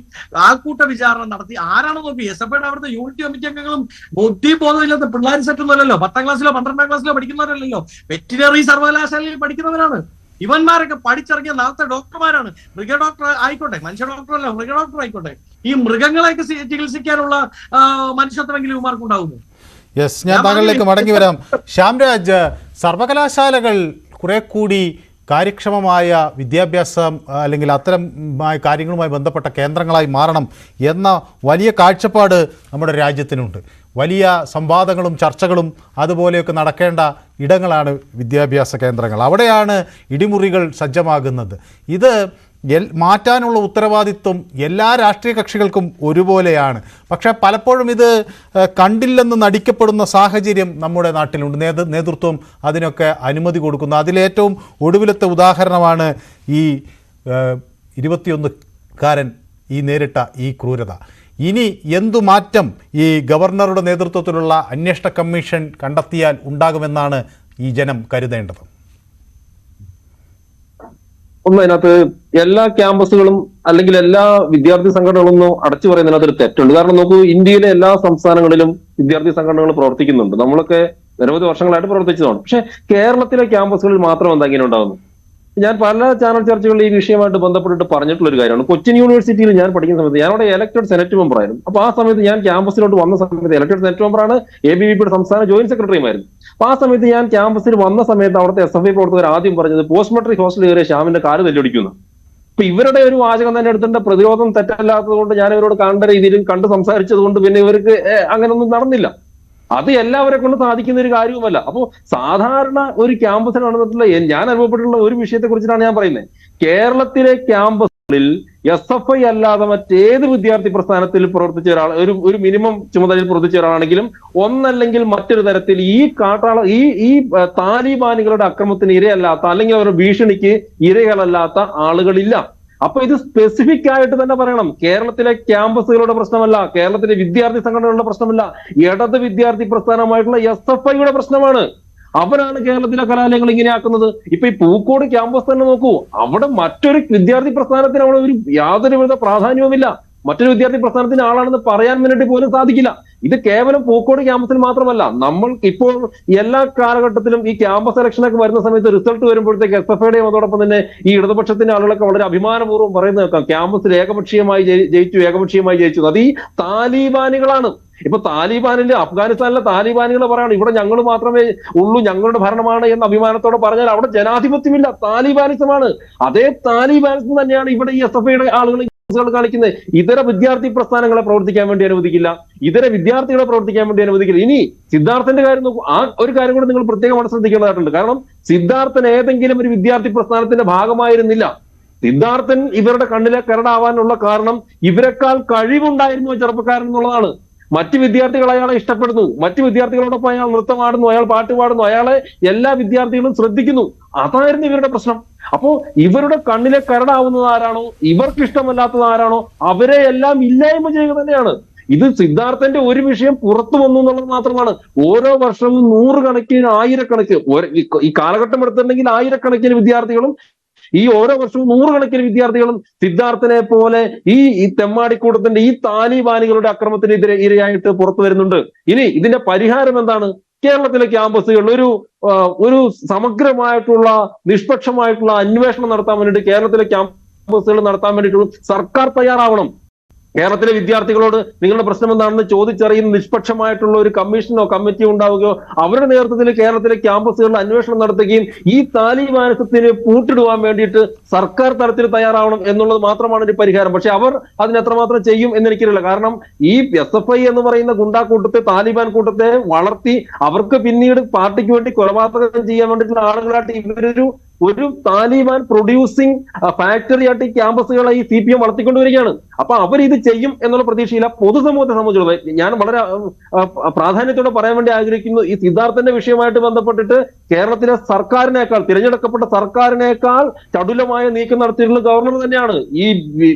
ആൾക്കൂട്ട വിചാരണ നടത്തി. ആരാണ് നോക്കി? SFIയുടെ അവിടുത്തെ യൂണിറ്റ് കമ്മിറ്റി അംഗങ്ങളും ബോധമില്ലാത്ത പിള്ളേർ സെറ്റൊന്നുമല്ലല്ലോ, 10ാം ക്ലാസ്സിലോ 12ാം ക്ലാസ്സിലോ പഠിക്കുന്നവരല്ലല്ലോ, വെറ്റിനറി സർവകലാശാലയിൽ പഠിക്കുന്നവരാണ്. ഇവന്മാരൊക്കെ പഠിച്ചിറങ്ങിയ നാളത്തെ ഡോക്ടർമാരാണ്. മൃഗ ഡോക്ടർ ആയിക്കോട്ടെ, മനുഷ്യ ഡോക്ടറല്ല, മൃഗ ഡോക്ടർ ആയിക്കോട്ടെ. ഈ മൃഗങ്ങളെയൊക്കെ ചികിത്സിക്കാനുള്ള മനുഷ്യത്വമെങ്കിലും ഇവന്മാർക്ക് ഉണ്ടാവുന്നു. യെസ്, ഞാൻ താങ്കളിലേക്ക് മടങ്ങി വരാം. ശ്യാംരാജ്, സർവകലാശാലകൾ കുറെ കൂടി കാര്യക്ഷമമായ വിദ്യാഭ്യാസം അല്ലെങ്കിൽ അത്തരം കാര്യങ്ങളുമായി ബന്ധപ്പെട്ട കേന്ദ്രങ്ങളായി മാറണം എന്ന വലിയ കാഴ്ചപ്പാട് നമ്മുടെ രാജ്യത്തിനുണ്ട്. വലിയ സംവാദങ്ങളും ചർച്ചകളും അതുപോലെയൊക്കെ നടക്കേണ്ട ഇടങ്ങളാണ് വിദ്യാഭ്യാസ കേന്ദ്രങ്ങൾ. അവിടെയാണ് ഇടിമുറികൾ സജ്ജമാകുന്നത്. ഇത് മാറ്റാനുള്ള ഉത്തരവാദിത്വം എല്ലാ രാഷ്ട്രീയ കക്ഷികൾക്കും ഒരുപോലെയാണ്. പക്ഷേ പലപ്പോഴും ഇത് കണ്ടില്ലെന്ന് നടിക്കപ്പെടുന്ന സാഹചര്യം നമ്മുടെ നാട്ടിലുണ്ട്. നേതൃത്വം അതിനൊക്കെ അനുമതി കൊടുക്കുന്നു. അതിലേറ്റവും ഒടുവിലത്തെ ഉദാഹരണമാണ് ഈ 21-കാരൻ നേരിട്ട ഈ ക്രൂരത. ഇനി എന്തു മാറ്റം ഈ ഗവർണറുടെ നേതൃത്വത്തിലുള്ള അന്വേഷണ കമ്മീഷൻ കണ്ടെത്തിയാൽ ഉണ്ടാകുമെന്നാണ് ഈ ജനം കരുതേണ്ടത്? അതിനകത്ത് എല്ലാ ക്യാമ്പസുകളും അല്ലെങ്കിൽ എല്ലാ വിദ്യാർത്ഥി സംഘടനകളൊന്നും അടച്ചു പറയുന്നതിനകത്ത് ഒരു തെറ്റുണ്ട്. കാരണം നോക്കൂ, ഇന്ത്യയിലെ എല്ലാ സംസ്ഥാനങ്ങളിലും വിദ്യാർത്ഥി സംഘടനകൾ പ്രവർത്തിക്കുന്നുണ്ട്. നമ്മളൊക്കെ നിരവധി വർഷങ്ങളായിട്ട് പ്രവർത്തിച്ചതാണ്. പക്ഷെ കേരളത്തിലെ ക്യാമ്പസുകളിൽ മാത്രം എന്താ ഇങ്ങനെ ഉണ്ടാകുന്നു? ഞാൻ പല ചാനൽ ചർച്ചകളിൽ ഈ വിഷയമായിട്ട് ബന്ധപ്പെട്ടിട്ട് പറഞ്ഞിട്ടുള്ള ഒരു കാര്യമാണ്. കൊച്ചിൻ യൂണിവേഴ്സിറ്റിയിൽ ഞാൻ പഠിക്കുന്ന സമയത്ത് ഞാനവിടെ ഇലക്ടഡ് സെനറ്റ് മെമ്പർ ആയിരുന്നു. അപ്പൊ ആ സമയത്ത് ഞാൻ ക്യാമ്പസിലോട്ട് വന്ന സമയത്ത് ഇലക്ടഡ് സെനറ്റ് മെമ്പറാണ്, ABVPയുടെ സംസ്ഥാന ജോയിന്റ് സെക്രട്ടറിയുമായിരുന്നു. അപ്പൊ ആ സമയത്ത് ഞാൻ ക്യാമ്പസിൽ വന്ന സമയത്ത് അവിടുത്തെ SFI പ്രവർത്തകർ ആദ്യം പറഞ്ഞത് പോസ്റ്റ് മെട്രിക് ഹോസ്റ്റലിൽ കയറിയ ശ്യാമിന്റെ കാല് തല്ലിയൊടിക്കുന്നു. അപ്പൊ ഇവരുടെ ഒരു വാചകം തന്നെ എടുത്തിട്ട് പ്രതിരോധം തെറ്റല്ലാത്തത് കൊണ്ട് ഞാൻ ഇവരോട് കണ്ട രീതിയിലും കണ്ട് സംസാരിച്ചത് കൊണ്ട് പിന്നെ ഇവർക്ക് അങ്ങനെയൊന്നും നടന്നില്ല. അത് എല്ലാവരെ കൊണ്ട് സാധിക്കുന്ന ഒരു കാര്യവുമല്ല. അപ്പോൾ സാധാരണ ഒരു ക്യാമ്പസിൽ നടന്നിട്ടുള്ള ഞാൻ അനുഭവപ്പെട്ടിട്ടുള്ള ഒരു വിഷയത്തെ കുറിച്ചിട്ടാണ് ഞാൻ പറയുന്നത്. കേരളത്തിലെ ക്യാമ്പസ് SFI അല്ലാതെ മറ്റേത് വിദ്യാർത്ഥി പ്രസ്ഥാനത്തിൽ പ്രവർത്തിച്ച ഒരാൾ, ഒരു മിനിമം ചുമതലയിൽ പ്രവർത്തിച്ച ഒരാളാണെങ്കിലും ഒന്നല്ലെങ്കിൽ മറ്റൊരു തരത്തിൽ ഈ താലിബാനികളുടെ അക്രമത്തിന് ഇരയല്ലാത്ത, അല്ലെങ്കിൽ അവരുടെ ഭീഷണിക്ക് ഇരകളല്ലാത്ത ആളുകളില്ല. അപ്പൊ ഇത് സ്പെസിഫിക് ആയിട്ട് തന്നെ പറയണം. കേരളത്തിലെ ക്യാമ്പസുകളുടെ പ്രശ്നമല്ല, കേരളത്തിലെ വിദ്യാർത്ഥി സംഘടനകളുടെ പ്രശ്നമല്ല, ഇടത് വിദ്യാർത്ഥി പ്രസ്ഥാനമായിട്ടുള്ള SFIയുടെ പ്രശ്നമാണ്. അവരാണ് കേരളത്തിലെ കലാലയങ്ങൾ ഇങ്ങനെ ആക്കുന്നത്. ഇപ്പൊ ഈ പൂക്കോട് ക്യാമ്പസ് തന്നെ നോക്കൂ, അവിടെ മറ്റൊരു വിദ്യാർത്ഥി പ്രസ്ഥാനത്തിന് അവിടെ യാതൊരുവിധ പ്രാധാന്യവുമില്ല. മറ്റൊരു വിദ്യാർത്ഥി പ്രസ്ഥാനത്തിന് ആളാണെന്ന് പറയാൻ വേണ്ടി പോലും സാധിക്കില്ല. ഇത് കേവലം പൂക്കോട് ക്യാമ്പസിൽ മാത്രമല്ല, നമ്മൾ ഇപ്പോൾ എല്ലാ കാലഘട്ടത്തിലും ഈ ക്യാമ്പസ് സെലക്ഷനൊക്കെ വരുന്ന സമയത്ത് റിസൾട്ട് വരുമ്പോഴത്തേക്ക് SFIയുടെയും അതോടൊപ്പം തന്നെ ഈ ഇടതുപക്ഷത്തിന്റെ ആളുകളൊക്കെ വളരെ അഭിമാനപൂർവ്വം പറയുന്നത് കേൾക്കാം, ക്യാമ്പസിൽ ഏകപക്ഷീയമായി ജയിച്ചു. അത് ഈ താലിബാനികളാണ്. ഇപ്പൊ താലിബാനിലെ, അഫ്ഗാനിസ്ഥാനിലെ താലിബാനികളെ പറയാണ് ഇവിടെ ഞങ്ങൾ മാത്രമേ ഉള്ളൂ, ഞങ്ങളുടെ ഭരണമാണ് എന്ന അഭിമാനത്തോടെ പറഞ്ഞാൽ അവിടെ ജനാധിപത്യമില്ല, താലിബാനിസമാണ്. അതേ താലിബാനിസം തന്നെയാണ് ഇവിടെ ഈ SFIയുടെ ആളുകൾ കാണിക്കുന്നത്. ഇതര വിദ്യാർത്ഥി പ്രസ്ഥാനങ്ങളെ പ്രവർത്തിക്കാൻ വേണ്ടി അനുവദിക്കില്ല, ഇതര വിദ്യാർത്ഥികളെ പ്രവർത്തിക്കാൻ വേണ്ടി അനുവദിക്കില്ല. ഇനി സിദ്ധാർത്ഥന്റെ കാര്യം നോക്കൂ, ആ ഒരു കാര്യം കൂടെ നിങ്ങൾ പ്രത്യേകമായിട്ട് ശ്രദ്ധിക്കേണ്ടതായിട്ടുണ്ട്. കാരണം സിദ്ധാർത്ഥൻ ഏതെങ്കിലും ഒരു വിദ്യാർത്ഥി പ്രസ്ഥാനത്തിന്റെ ഭാഗമായിരുന്നില്ല. സിദ്ധാർത്ഥൻ ഇവരുടെ കണ്ണിലെ കരടാവാനുള്ള കാരണം ഇവരെക്കാൾ കഴിവുണ്ടായിരുന്നു ചെറുപ്പക്കാരൻ എന്നുള്ളതാണ്. മറ്റു വിദ്യാർത്ഥികൾ അയാളെ ഇഷ്ടപ്പെടുന്നു, മറ്റു വിദ്യാർത്ഥികളോടൊപ്പം അയാൾ നൃത്തമാടുന്നു, അയാൾ പാട്ട് പാടുന്നു, അയാളെ എല്ലാ വിദ്യാർത്ഥികളും ശ്രദ്ധിക്കുന്നു. അതായിരുന്നു ഇവരുടെ പ്രശ്നം. അപ്പോ ഇവരുടെ കണ്ണിലെ കരടാവുന്നത് ആരാണോ, ഇവർക്ക് ഇഷ്ടമല്ലാത്തത് ആരാണോ, അവരെ എല്ലാം ഇല്ലായ്മ ചെയ്യുക തന്നെയാണ്. ഇത് സിദ്ധാർത്ഥന്റെ ഒരു വിഷയം പുറത്തു വന്നു എന്നുള്ളത് മാത്രമാണ്. ഓരോ വർഷവും 100 കണക്കിന് 1000 ഈ കാലഘട്ടം എടുത്തിട്ടുണ്ടെങ്കിൽ 1000 വിദ്യാർത്ഥികളും ഈ ഓരോ വർഷവും 100 വിദ്യാർത്ഥികളും സിദ്ധാർത്ഥനെ പോലെ ഈ തെമ്മാടിക്കൂട്ടത്തിന്റെ ഈ താലിബാനികളുടെ അക്രമത്തിന് ഇരയായിട്ട് പുറത്തു വരുന്നുണ്ട്. ഇനി ഇതിന്റെ പരിഹാരം എന്താണ്? കേരളത്തിലെ ക്യാമ്പസുകളിൽ ഒരു സമഗ്രമായിട്ടുള്ള നിഷ്പക്ഷമായിട്ടുള്ള അന്വേഷണം നടത്താൻ വേണ്ടിയിട്ട് കേരളത്തിലെ ക്യാമ്പസുകൾ നടത്താൻ വേണ്ടിയിട്ടുള്ള സർക്കാർ തയ്യാറാവണം. കേരളത്തിലെ വിദ്യാർത്ഥികളോട് നിങ്ങളുടെ പ്രശ്നം എന്താണെന്ന് ചോദിച്ചറിയുന്ന നിഷ്പക്ഷമായിട്ടുള്ള ഒരു കമ്മീഷനോ കമ്മിറ്റിയോ ഉണ്ടാവുകയോ അവരുടെ നേതൃത്വത്തിൽ കേരളത്തിലെ ക്യാമ്പസുകളിൽ അന്വേഷണം നടത്തുകയും ഈ താലിബാനിസത്തിന് പൂട്ടിടുവാൻ വേണ്ടിയിട്ട് സർക്കാർ തലത്തിൽ തയ്യാറാവണം എന്നുള്ളത് മാത്രമാണ് ഒരു പരിഹാരം. പക്ഷെ അവർ അതിനെത്രമാത്രം ചെയ്യും എന്നെനിക്കറിയില്ല. കാരണം ഈ SFI എന്ന് പറയുന്ന ഗുണ്ടാക്കൂട്ടത്തെ, താലിബാൻ കൂട്ടത്തെ വളർത്തി അവർക്ക് പിന്നീട് പാർട്ടിക്ക് വേണ്ടി കൊലപാതകം ചെയ്യാൻ വേണ്ടിയിട്ടുള്ള ആളുകളായിട്ട് ഒരു താലിബാൻ പ്രൊഡ്യൂസിങ് ഫാക്ടറി ആയിട്ട് ഈ ക്യാമ്പസുകളെ ഈ CPM വളർത്തിക്കൊണ്ടുവരികയാണ്. അപ്പൊ അവരിത് ചെയ്യും എന്നുള്ള പ്രതീക്ഷയില്ല. പൊതുസമൂഹത്തെ സംബന്ധിച്ചിടത്തോളം ഞാൻ വളരെ പ്രാധാന്യത്തോടെ പറയാൻ വേണ്ടി ആഗ്രഹിക്കുന്നു, ഈ സിദ്ധാർത്ഥന്റെ വിഷയമായിട്ട് ബന്ധപ്പെട്ടിട്ട് കേരളത്തിലെ സർക്കാരിനേക്കാൾ, തിരഞ്ഞെടുക്കപ്പെട്ട സർക്കാരിനേക്കാൾ ചടുലമായ നീക്കം നടത്തിയിട്ടുള്ള ഗവർണർ തന്നെയാണ്. ഈ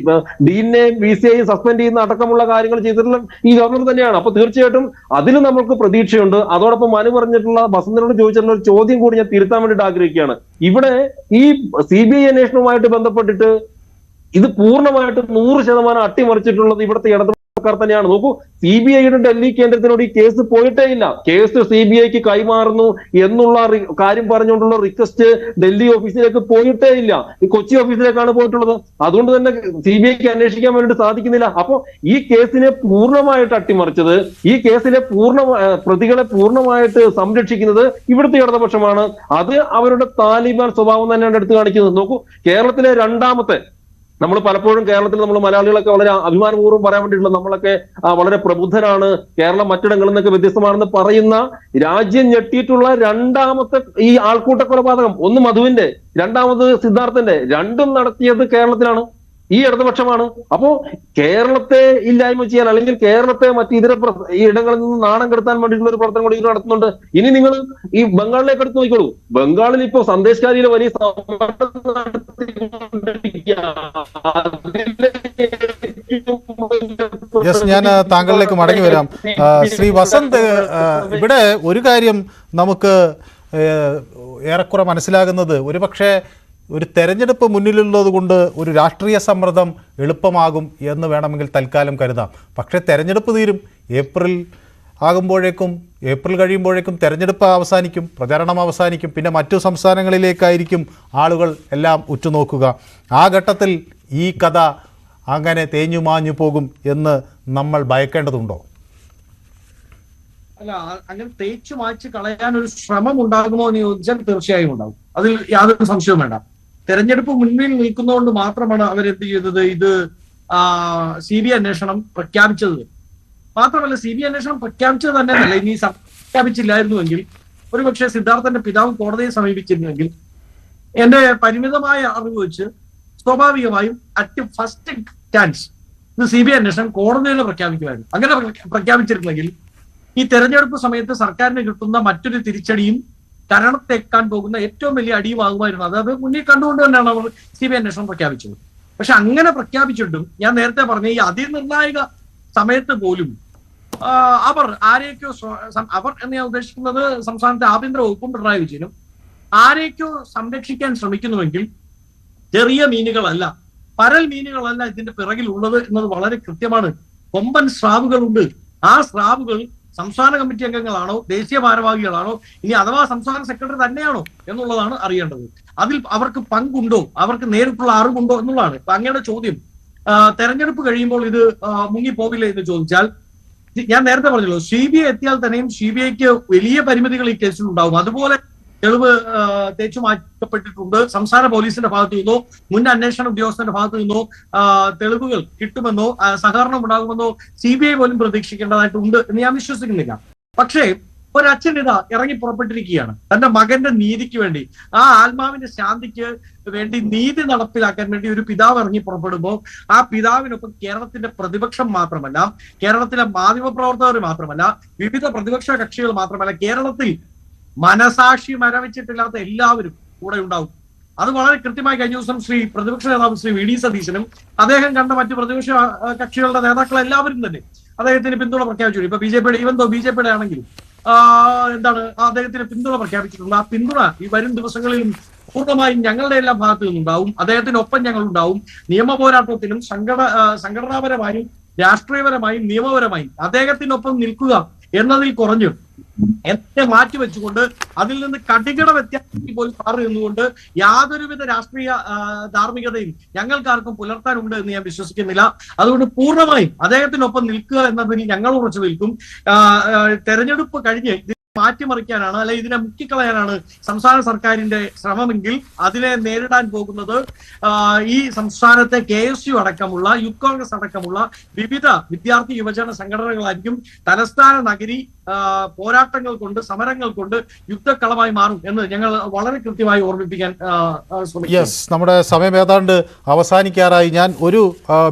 ഡീനെയും VCയെയും സസ്പെൻഡ് ചെയ്യുന്ന അടക്കമുള്ള കാര്യങ്ങൾ ചെയ്തിട്ടുള്ള ഈ ഗവർണർ തന്നെയാണ്. അപ്പൊ തീർച്ചയായിട്ടും അതിൽ നമ്മൾക്ക് പ്രതീക്ഷയുണ്ട്. അതോടൊപ്പം മനു പറഞ്ഞിട്ടുള്ള ബസന്തനോട് ചോദിച്ചിട്ടുള്ള ഒരു ചോദ്യം കൂടി ഞാൻ തിരുത്താൻ വേണ്ടിയിട്ട് ആഗ്രഹിക്കുകയാണ്. ഇവിടെ ഈ CBI അന്വേഷണവുമായിട്ട് ബന്ധപ്പെട്ടിട്ട് ഇത് പൂർണ്ണമായിട്ട് 100% അട്ടിമറിച്ചിട്ടുള്ളത് ഇവിടുത്തെ ഇടതുപക്ഷക്കാർ തന്നെയാണ്. നോക്കൂ, CBIയുടെ ഡൽഹി കേന്ദ്രത്തിനോട് ഈ കേസ് പോയിട്ടേ ഇല്ല. കേസ് CBIക്ക് കൈമാറുന്നു എന്നുള്ള കാര്യം പറഞ്ഞുകൊണ്ടുള്ള റിക്വസ്റ്റ് ഡൽഹി ഓഫീസിലേക്ക് പോയിട്ടേ ഇല്ല, ഈ കൊച്ചി ഓഫീസിലേക്കാണ് പോയിട്ടുള്ളത്. അതുകൊണ്ട് തന്നെ CBIക്ക് അന്വേഷിക്കാൻ വേണ്ടിയിട്ട് സാധിക്കുന്നില്ല. അപ്പോ ഈ കേസിനെ പൂർണ്ണമായിട്ട് അട്ടിമറിച്ചത്, ഈ കേസിലെ പ്രതികളെ പൂർണ്ണമായിട്ട് സംരക്ഷിക്കുന്നത് ഇവിടുത്തെ ഇടതുപക്ഷമാണ്. അത് അവരുടെ താലിബാൻ സ്വഭാവം തന്നെയാണ് എടുത്തു കാണിക്കുന്നത്. നോക്കൂ, കേരളത്തിലെ രണ്ടാമത്തെ, നമ്മൾ പലപ്പോഴും കേരളത്തിൽ നമ്മൾ മലയാളികളൊക്കെ വളരെ അഭിമാനപൂർവ്വം പറയാൻ വേണ്ടിയിട്ടുള്ള, നമ്മളൊക്കെ വളരെ പ്രബുദ്ധരാണ്, കേരളം മറ്റിടങ്ങളിൽ നിന്നൊക്കെ വ്യത്യസ്തമാണെന്ന് പറയുന്ന, രാജ്യം ഞെട്ടിയിട്ടുള്ള രണ്ടാമത്തെ ഈ ആൾക്കൂട്ട കൊലപാതകം, ഒന്ന് മധുവിന്റെ, രണ്ടാമത് സിദ്ധാർത്ഥന്റെ, രണ്ടും നടത്തിയത് കേരളത്തിലാണ്, ഈ ഇടതുപക്ഷമാണ്. അപ്പോ കേരളത്തെ ഇല്ലായ്മ ചെയ്യാൻ, അല്ലെങ്കിൽ കേരളത്തെ മറ്റിതര ഈ ഇടങ്ങളിൽ നിന്ന് നാണം കെടുത്താൻ വേണ്ടിയിട്ടുള്ള ഒരു പ്രവർത്തനം കൂടി നടത്തുന്നുണ്ട്. ഇനി നിങ്ങൾ ഈ ബംഗാളിലേക്ക് എടുത്ത് നോക്കിക്കോളൂ. ബംഗാളിൽ ഇപ്പോ സന്ദേശകാരിയിലെ വലിയ ഞാൻ താങ്കളിലേക്ക് മടങ്ങി വരാം. ശ്രീ വസന്ത്, ഇവിടെ ഒരു കാര്യം നമുക്ക് ഏറെക്കുറെ മനസ്സിലാകുന്നത്, ഒരുപക്ഷെ ഒരു തെരഞ്ഞെടുപ്പ് മുന്നിലുള്ളത് കൊണ്ട് ഒരു രാഷ്ട്രീയ സമ്മർദ്ദം എളുപ്പമാകും എന്ന് വേണമെങ്കിൽ തൽക്കാലം കരുതാം. പക്ഷേ തെരഞ്ഞെടുപ്പ് തീരും, ഏപ്രിൽ കഴിയുമ്പോഴേക്കും തെരഞ്ഞെടുപ്പ് അവസാനിക്കും, പ്രചാരണം അവസാനിക്കും, പിന്നെ മറ്റു സംസ്ഥാനങ്ങളിലേക്കായിരിക്കും ആളുകൾ എല്ലാം ഉറ്റുനോക്കുക. ആ ഘട്ടത്തിൽ ഈ കഥ അങ്ങനെ തേഞ്ഞു മാഞ്ഞു പോകും എന്ന് നമ്മൾ ഭയക്കേണ്ടതുണ്ടോ? അല്ല, അങ്ങനെ തേച്ചു മായ്ച്ച് കളയാൻ ഒരു ശ്രമം ഉണ്ടാകുമോ എന്ന് ചോദിച്ചാൽ തീർച്ചയായും ഉണ്ടാകും. അതിൽ യാതൊരു സംശയവും വേണ്ട. തെരഞ്ഞെടുപ്പ് മുന്നിൽ നിൽക്കുന്നതുകൊണ്ട് മാത്രമാണ് അവരെന്ത് ചെയ്തത്, ഇത് CBI അന്വേഷണം പ്രഖ്യാപിച്ചത്. മാത്രമല്ല, CBI അന്വേഷണം പ്രഖ്യാപിച്ചത് തന്നെ അല്ല, ഇനി പ്രഖ്യാപിച്ചില്ലായിരുന്നുവെങ്കിൽ, ഒരുപക്ഷെ സിദ്ധാർത്ഥന്റെ പിതാവ് കോടതിയെ സമീപിച്ചിരുന്നുവെങ്കിൽ, എന്റെ പരിമിതമായ അറിവ് വെച്ച് സ്വാഭാവികമായും അറ്റ് ഫസ്റ്റ് ചാൻസ് ഇത് CBI അന്വേഷണം കോടതിയിൽ പ്രഖ്യാപിക്കുമായിരുന്നു. അങ്ങനെ പ്രഖ്യാപിച്ചിരുന്നെങ്കിൽ ഈ തെരഞ്ഞെടുപ്പ് സമയത്ത് സർക്കാരിന് കിട്ടുന്ന മറ്റൊരു തിരിച്ചടിയും കരണത്തേക്കാൻ പോകുന്ന ഏറ്റവും വലിയ അടിയുമാകുമായിരുന്നു. അത് മുന്നിൽ കണ്ടുകൊണ്ട് തന്നെയാണ് അവർ CBI അന്വേഷണം പ്രഖ്യാപിച്ചത്. പക്ഷെ അങ്ങനെ പ്രഖ്യാപിച്ചിട്ടും ഞാൻ നേരത്തെ പറഞ്ഞ ഈ അതിനിർണായക സമയത്ത് പോലും അവർ ആരെയൊക്കെയോ അവർ എന്ന് ഞാൻ ഉദ്ദേശിക്കുന്നത് സംസ്ഥാനത്തെ ആഭ്യന്തര വകുപ്പും പിണറായി വിജയനും ആരെയൊക്കെയോ സംരക്ഷിക്കാൻ ശ്രമിക്കുന്നുവെങ്കിൽ ചെറിയ മീനുകളല്ല, പരൽ മീനുകളല്ല ഇതിന്റെ പിറകിൽ ഉള്ളത് എന്നത് വളരെ കൃത്യമാണ്. കൊമ്പൻ സ്രാവുകളുണ്ട്. ആ സ്രാവുകൾ സംസ്ഥാന കമ്മിറ്റി അംഗങ്ങളാണോ ദേശീയ ഭാരവാഹികളാണോ ഇനി അഥവാ സംസ്ഥാന സെക്രട്ടറി തന്നെയാണോ എന്നുള്ളതാണ് അറിയേണ്ടത്. അതിൽ അവർക്ക് പങ്കുണ്ടോ, അവർക്ക് നേരിട്ടുള്ള അറിവുണ്ടോ എന്നുള്ളതാണ്. ഇപ്പൊ അങ്ങയുടെ ചോദ്യം തെരഞ്ഞെടുപ്പ് കഴിയുമ്പോൾ ഇത് മുങ്ങിപ്പോകില്ല എന്ന് ചോദിച്ചാൽ ഞാൻ നേരത്തെ പറഞ്ഞല്ലോ, CBI എത്തിയാൽ തന്നെയും CBIക്ക് വലിയ പരിമിതികൾ ഈ കേസിൽ ഉണ്ടാവും. അതുപോലെ തെളിവ് തേച്ചു മാറ്റപ്പെട്ടിട്ടുണ്ട്. സംസ്ഥാന പോലീസിന്റെ ഭാഗത്തു നിന്നോ മുൻ അന്വേഷണ ഉദ്യോഗസ്ഥന്റെ ഭാഗത്തു നിന്നോ തെളിവുകൾ കിട്ടുമെന്നോ സഹകരണം ഉണ്ടാകുമെന്നോ CBI പോലും പ്രതീക്ഷിക്കേണ്ടതായിട്ടുണ്ട് എന്ന് ഞാൻ വിശ്വസിക്കുന്നില്ല. പക്ഷേ ഒരച്ഛൻ ഇതാ ഇറങ്ങി പുറപ്പെട്ടിരിക്കുകയാണ് തന്റെ മകന്റെ നീതിക്ക് വേണ്ടി, ആ ആത്മാവിന്റെ ശാന്തിക്ക് വേണ്ടി നീതി നടപ്പിലാക്കാൻ വേണ്ടി ഒരു പിതാവ് ഇറങ്ങി പുറപ്പെടുമ്പോൾ ആ പിതാവിനൊപ്പം കേരളത്തിന്റെ പ്രതിപക്ഷം മാത്രമല്ല, കേരളത്തിലെ മാധ്യമപ്രവർത്തകർ മാത്രമല്ല, വിവിധ പ്രതിപക്ഷ കക്ഷികൾ മാത്രമല്ല, കേരളത്തിൽ മനസാക്ഷി മരവിച്ചിട്ടില്ലാത്ത എല്ലാവരും കൂടെ ഉണ്ടാവും. അത് വളരെ കൃത്യമായി കഴിഞ്ഞ ദിവസം പ്രതിപക്ഷ നേതാവ് ശ്രീ VD സതീശനും അദ്ദേഹം കണ്ട മറ്റു പ്രതിപക്ഷ കക്ഷികളുടെ നേതാക്കൾ എല്ലാവരും തന്നെ അദ്ദേഹത്തിന് പിന്തുണ പ്രഖ്യാപിച്ചു. ഇപ്പൊ BJPയുടെ ആണെങ്കിലും അദ്ദേഹത്തിന് പിന്തുണ പ്രഖ്യാപിച്ചിട്ടുണ്ട്. ആ പിന്തുണ ഈ വരും ദിവസങ്ങളിലും പൂർണ്ണമായും ഞങ്ങളുടെ എല്ലാ ഭാഗത്തു നിന്നുണ്ടാവും. അദ്ദേഹത്തിനൊപ്പം ഞങ്ങൾ ഉണ്ടാവും. നിയമ പോരാട്ടത്തിനും സംഘടനാപരമായും രാഷ്ട്രീയപരമായും നിയമപരമായും അദ്ദേഹത്തിനൊപ്പം നിൽക്കുക എന്നതിൽ കുറഞ്ഞു എന്നെ മാറ്റിവെച്ചുകൊണ്ട് അതിൽ നിന്ന് കടികട വ്യത്യാസത്തിൽ പോലും മാറി നിന്നുകൊണ്ട് യാതൊരുവിധ രാഷ്ട്രീയ ധാർമ്മികതയും ഞങ്ങൾക്കാർക്കും പുലർത്താനുണ്ട് എന്ന് ഞാൻ വിശ്വസിക്കുന്നില്ല. അതുകൊണ്ട് പൂർണ്ണമായും അദ്ദേഹത്തിനൊപ്പം നിൽക്കുക എന്നതിൽ ഞങ്ങൾ ഉറച്ചു നിൽക്കും. തെരഞ്ഞെടുപ്പ് കഴിഞ്ഞ് മാറ്റിമറിക്കാനാണ് അല്ലെങ്കിൽ ഇതിനെ മുക്കിക്കളയാനാണ് സംസ്ഥാന സർക്കാരിന്റെ ശ്രമമെങ്കിൽ അതിനെ നേരിടാൻ പോകുന്നത് ഈ സംസ്ഥാനത്തെ KSU അടക്കമുള്ള യൂത്ത് കോൺഗ്രസ് അടക്കമുള്ള വിവിധ വിദ്യാർത്ഥി യുവജന സംഘടനകളായിരിക്കും. തലസ്ഥാന നഗരി പോരാട്ടങ്ങൾ കൊണ്ട് സമരങ്ങൾ കൊണ്ട് യുദ്ധക്കളമായി മാറും എന്ന് ഞങ്ങൾ വളരെ കൃത്യമായി ഓർമ്മിപ്പിക്കാൻ ശ്രമിക്കും. നമ്മുടെ സമയം ഏതാണ്ട് അവസാനിക്കാറായി. ഞാൻ ഒരു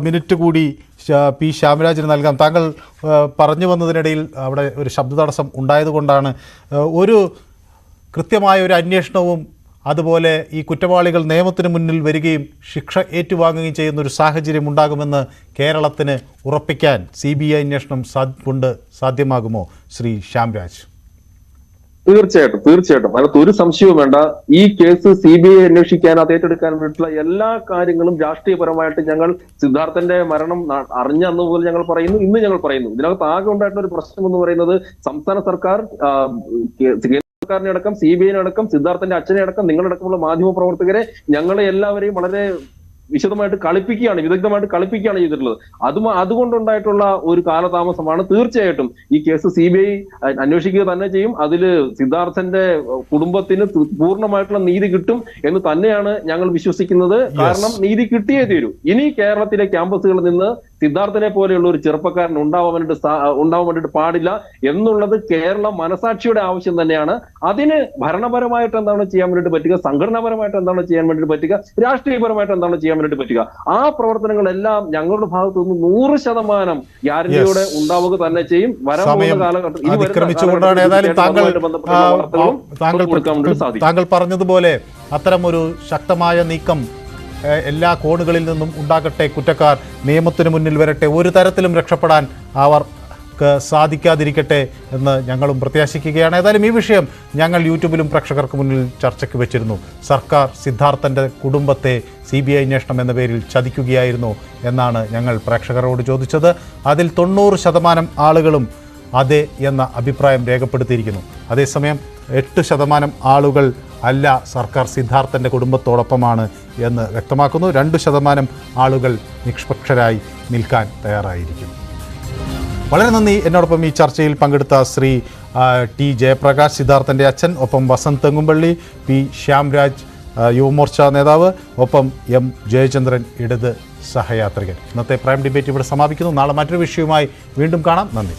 മിനിറ്റ് കൂടി P. ശ്യാമരാജിന് നൽകാം. താങ്കൾ പറഞ്ഞു വന്നതിനിടയിൽ അവിടെ ഒരു ശബ്ദ തടസ്സം ഉണ്ടായതുകൊണ്ടാണ്. ഒരു കൃത്യമായ ഒരു അന്വേഷണവും അതുപോലെ ഈ കുറ്റവാളികൾ നിയമത്തിന് മുന്നിൽ വരികയും ശിക്ഷ ഏറ്റുവാങ്ങുകയും ചെയ്യുന്ന ഒരു സാഹചര്യം ഉണ്ടാകുമെന്ന് കേരളത്തിന് ഉറപ്പിക്കാൻ CBI അന്വേഷണം കൊണ്ട് സാധ്യമാകുമോ ശ്രീ ശ്യാംരാജ്? തീർച്ചയായിട്ടും അതിനകത്ത് ഒരു സംശയവും വേണ്ട. ഈ കേസ് CBI അന്വേഷിക്കാൻ അത് ഏറ്റെടുക്കാൻ വേണ്ടിയിട്ടുള്ള എല്ലാ കാര്യങ്ങളും രാഷ്ട്രീയപരമായിട്ട് ഞങ്ങൾ സിദ്ധാർത്ഥന്റെ മരണം അറിഞ്ഞ അന്ന് മുതൽ ഞങ്ങൾ പറയുന്നു, ഇന്ന് ഞങ്ങൾ പറയുന്നു. ഇതിനകത്ത് ആകെ ഉണ്ടായിട്ടുള്ള ഒരു പ്രശ്നം എന്ന് പറയുന്നത് സംസ്ഥാന സർക്കാർ സർക്കാരിനെ അടക്കം CBI അടക്കം സിദ്ധാർത്ഥന്റെ അച്ഛനെ അടക്കം നിങ്ങളടക്കമുള്ള മാധ്യമ പ്രവർത്തകരെ ഞങ്ങളെ എല്ലാവരെയും വളരെ വിശദമായിട്ട് വിദഗ്ധമായിട്ട് കളിപ്പിക്കുകയാണ് ചെയ്തിട്ടുള്ളത്. അതുകൊണ്ടുണ്ടായിട്ടുള്ള ഒരു കാലതാമസമാണ്. തീർച്ചയായിട്ടും ഈ കേസ് CBI അന്വേഷിക്കുക തന്നെ ചെയ്യും. അതില് സിദ്ധാർത്ഥന്റെ കുടുംബത്തിന് പൂർണ്ണമായിട്ടുള്ള നീതി കിട്ടും എന്ന് തന്നെയാണ് ഞങ്ങൾ വിശ്വസിക്കുന്നത്. കാരണം നീതി കിട്ടിയേ തീരൂ. ഇനി കേരളത്തിലെ ക്യാമ്പസുകളിൽ നിന്ന് സിദ്ധാർത്ഥനെ പോലെയുള്ള ഒരു ചെറുപ്പക്കാരൻ ഉണ്ടാവാൻ വേണ്ടിയിട്ട് പാടില്ല എന്നുള്ളത് കേരള മനസാക്ഷിയുടെ ആവശ്യം തന്നെയാണ്. അതിന് ഭരണപരമായിട്ട് എന്താണ് ചെയ്യാൻ വേണ്ടിയിട്ട് പറ്റുക, സംഘടനാപരമായിട്ട് എന്താണ് ചെയ്യാൻ വേണ്ടിയിട്ട് പറ്റുക, രാഷ്ട്രീയപരമായിട്ട് എന്താണ് ചെയ്യാൻ വേണ്ടിയിട്ട് പറ്റുക, ആ പ്രവർത്തനങ്ങളെല്ലാം ഞങ്ങളുടെ ഭാഗത്തു നിന്ന് 100% ഗ്യാരണ്ടിയോടെ ഉണ്ടാവുക തന്നെ ചെയ്യും. വരാൻ പോകുന്ന കാലഘട്ടത്തിൽ താങ്കൾ പറഞ്ഞതുപോലെ അത്തരമൊരു ശക്തമായ നീക്കം എല്ലാ കോണുകളിൽ നിന്നും ഉണ്ടാകട്ടെ. കുറ്റക്കാർ നിയമത്തിന് മുന്നിൽ വരട്ടെ. ഒരു തരത്തിലും രക്ഷപ്പെടാൻ അവർക്ക് സാധിക്കാതിരിക്കട്ടെ എന്ന് ഞങ്ങളും പ്രത്യാശിക്കുകയാണ്. ഏതായാലും ഈ വിഷയം ഞങ്ങൾ യൂട്യൂബിലും പ്രേക്ഷകർക്ക് മുന്നിൽ ചർച്ചയ്ക്ക് വെച്ചിരുന്നു. സർക്കാർ സിദ്ധാർത്ഥൻ്റെ കുടുംബത്തെ CBI അന്വേഷണം എന്ന പേരിൽ ചതിക്കുകയായിരുന്നു എന്നാണ് ഞങ്ങൾ പ്രേക്ഷകരോട് ചോദിച്ചത്. അതിൽ 90% ആളുകളും അതെ എന്ന അഭിപ്രായം രേഖപ്പെടുത്തിയിരിക്കുന്നു. അതേസമയം 8% ആളുകൾ അല്ല, സർക്കാർ സിദ്ധാർത്ഥൻ്റെ കുടുംബത്തോടൊപ്പമാണ് എന്ന് വ്യക്തമാക്കുന്നു. 2% ആളുകൾ നിഷ്പക്ഷരായി നിൽക്കാൻ തയ്യാറായിരിക്കുന്നു. വളരെ നന്ദി. എന്നോടൊപ്പം ഈ ചർച്ചയിൽ പങ്കെടുത്ത ശ്രീ T. ജയപ്രകാശ്, സിദ്ധാർത്ഥൻ്റെ അച്ഛൻ, ഒപ്പം വസന്ത് തെങ്ങുംപള്ളി, P. ശ്യാംരാജ്, യുവമോർച്ച നേതാവ്, ഒപ്പം M. ജയചന്ദ്രൻ, ഇടത് സഹയാത്രികൻ. ഇന്നത്തെ പ്രൈം ഡിബേറ്റ് ഇവിടെ സമാപിക്കുന്നു. നാളെ മറ്റൊരു വിഷയവുമായി വീണ്ടും കാണാം. നന്ദി.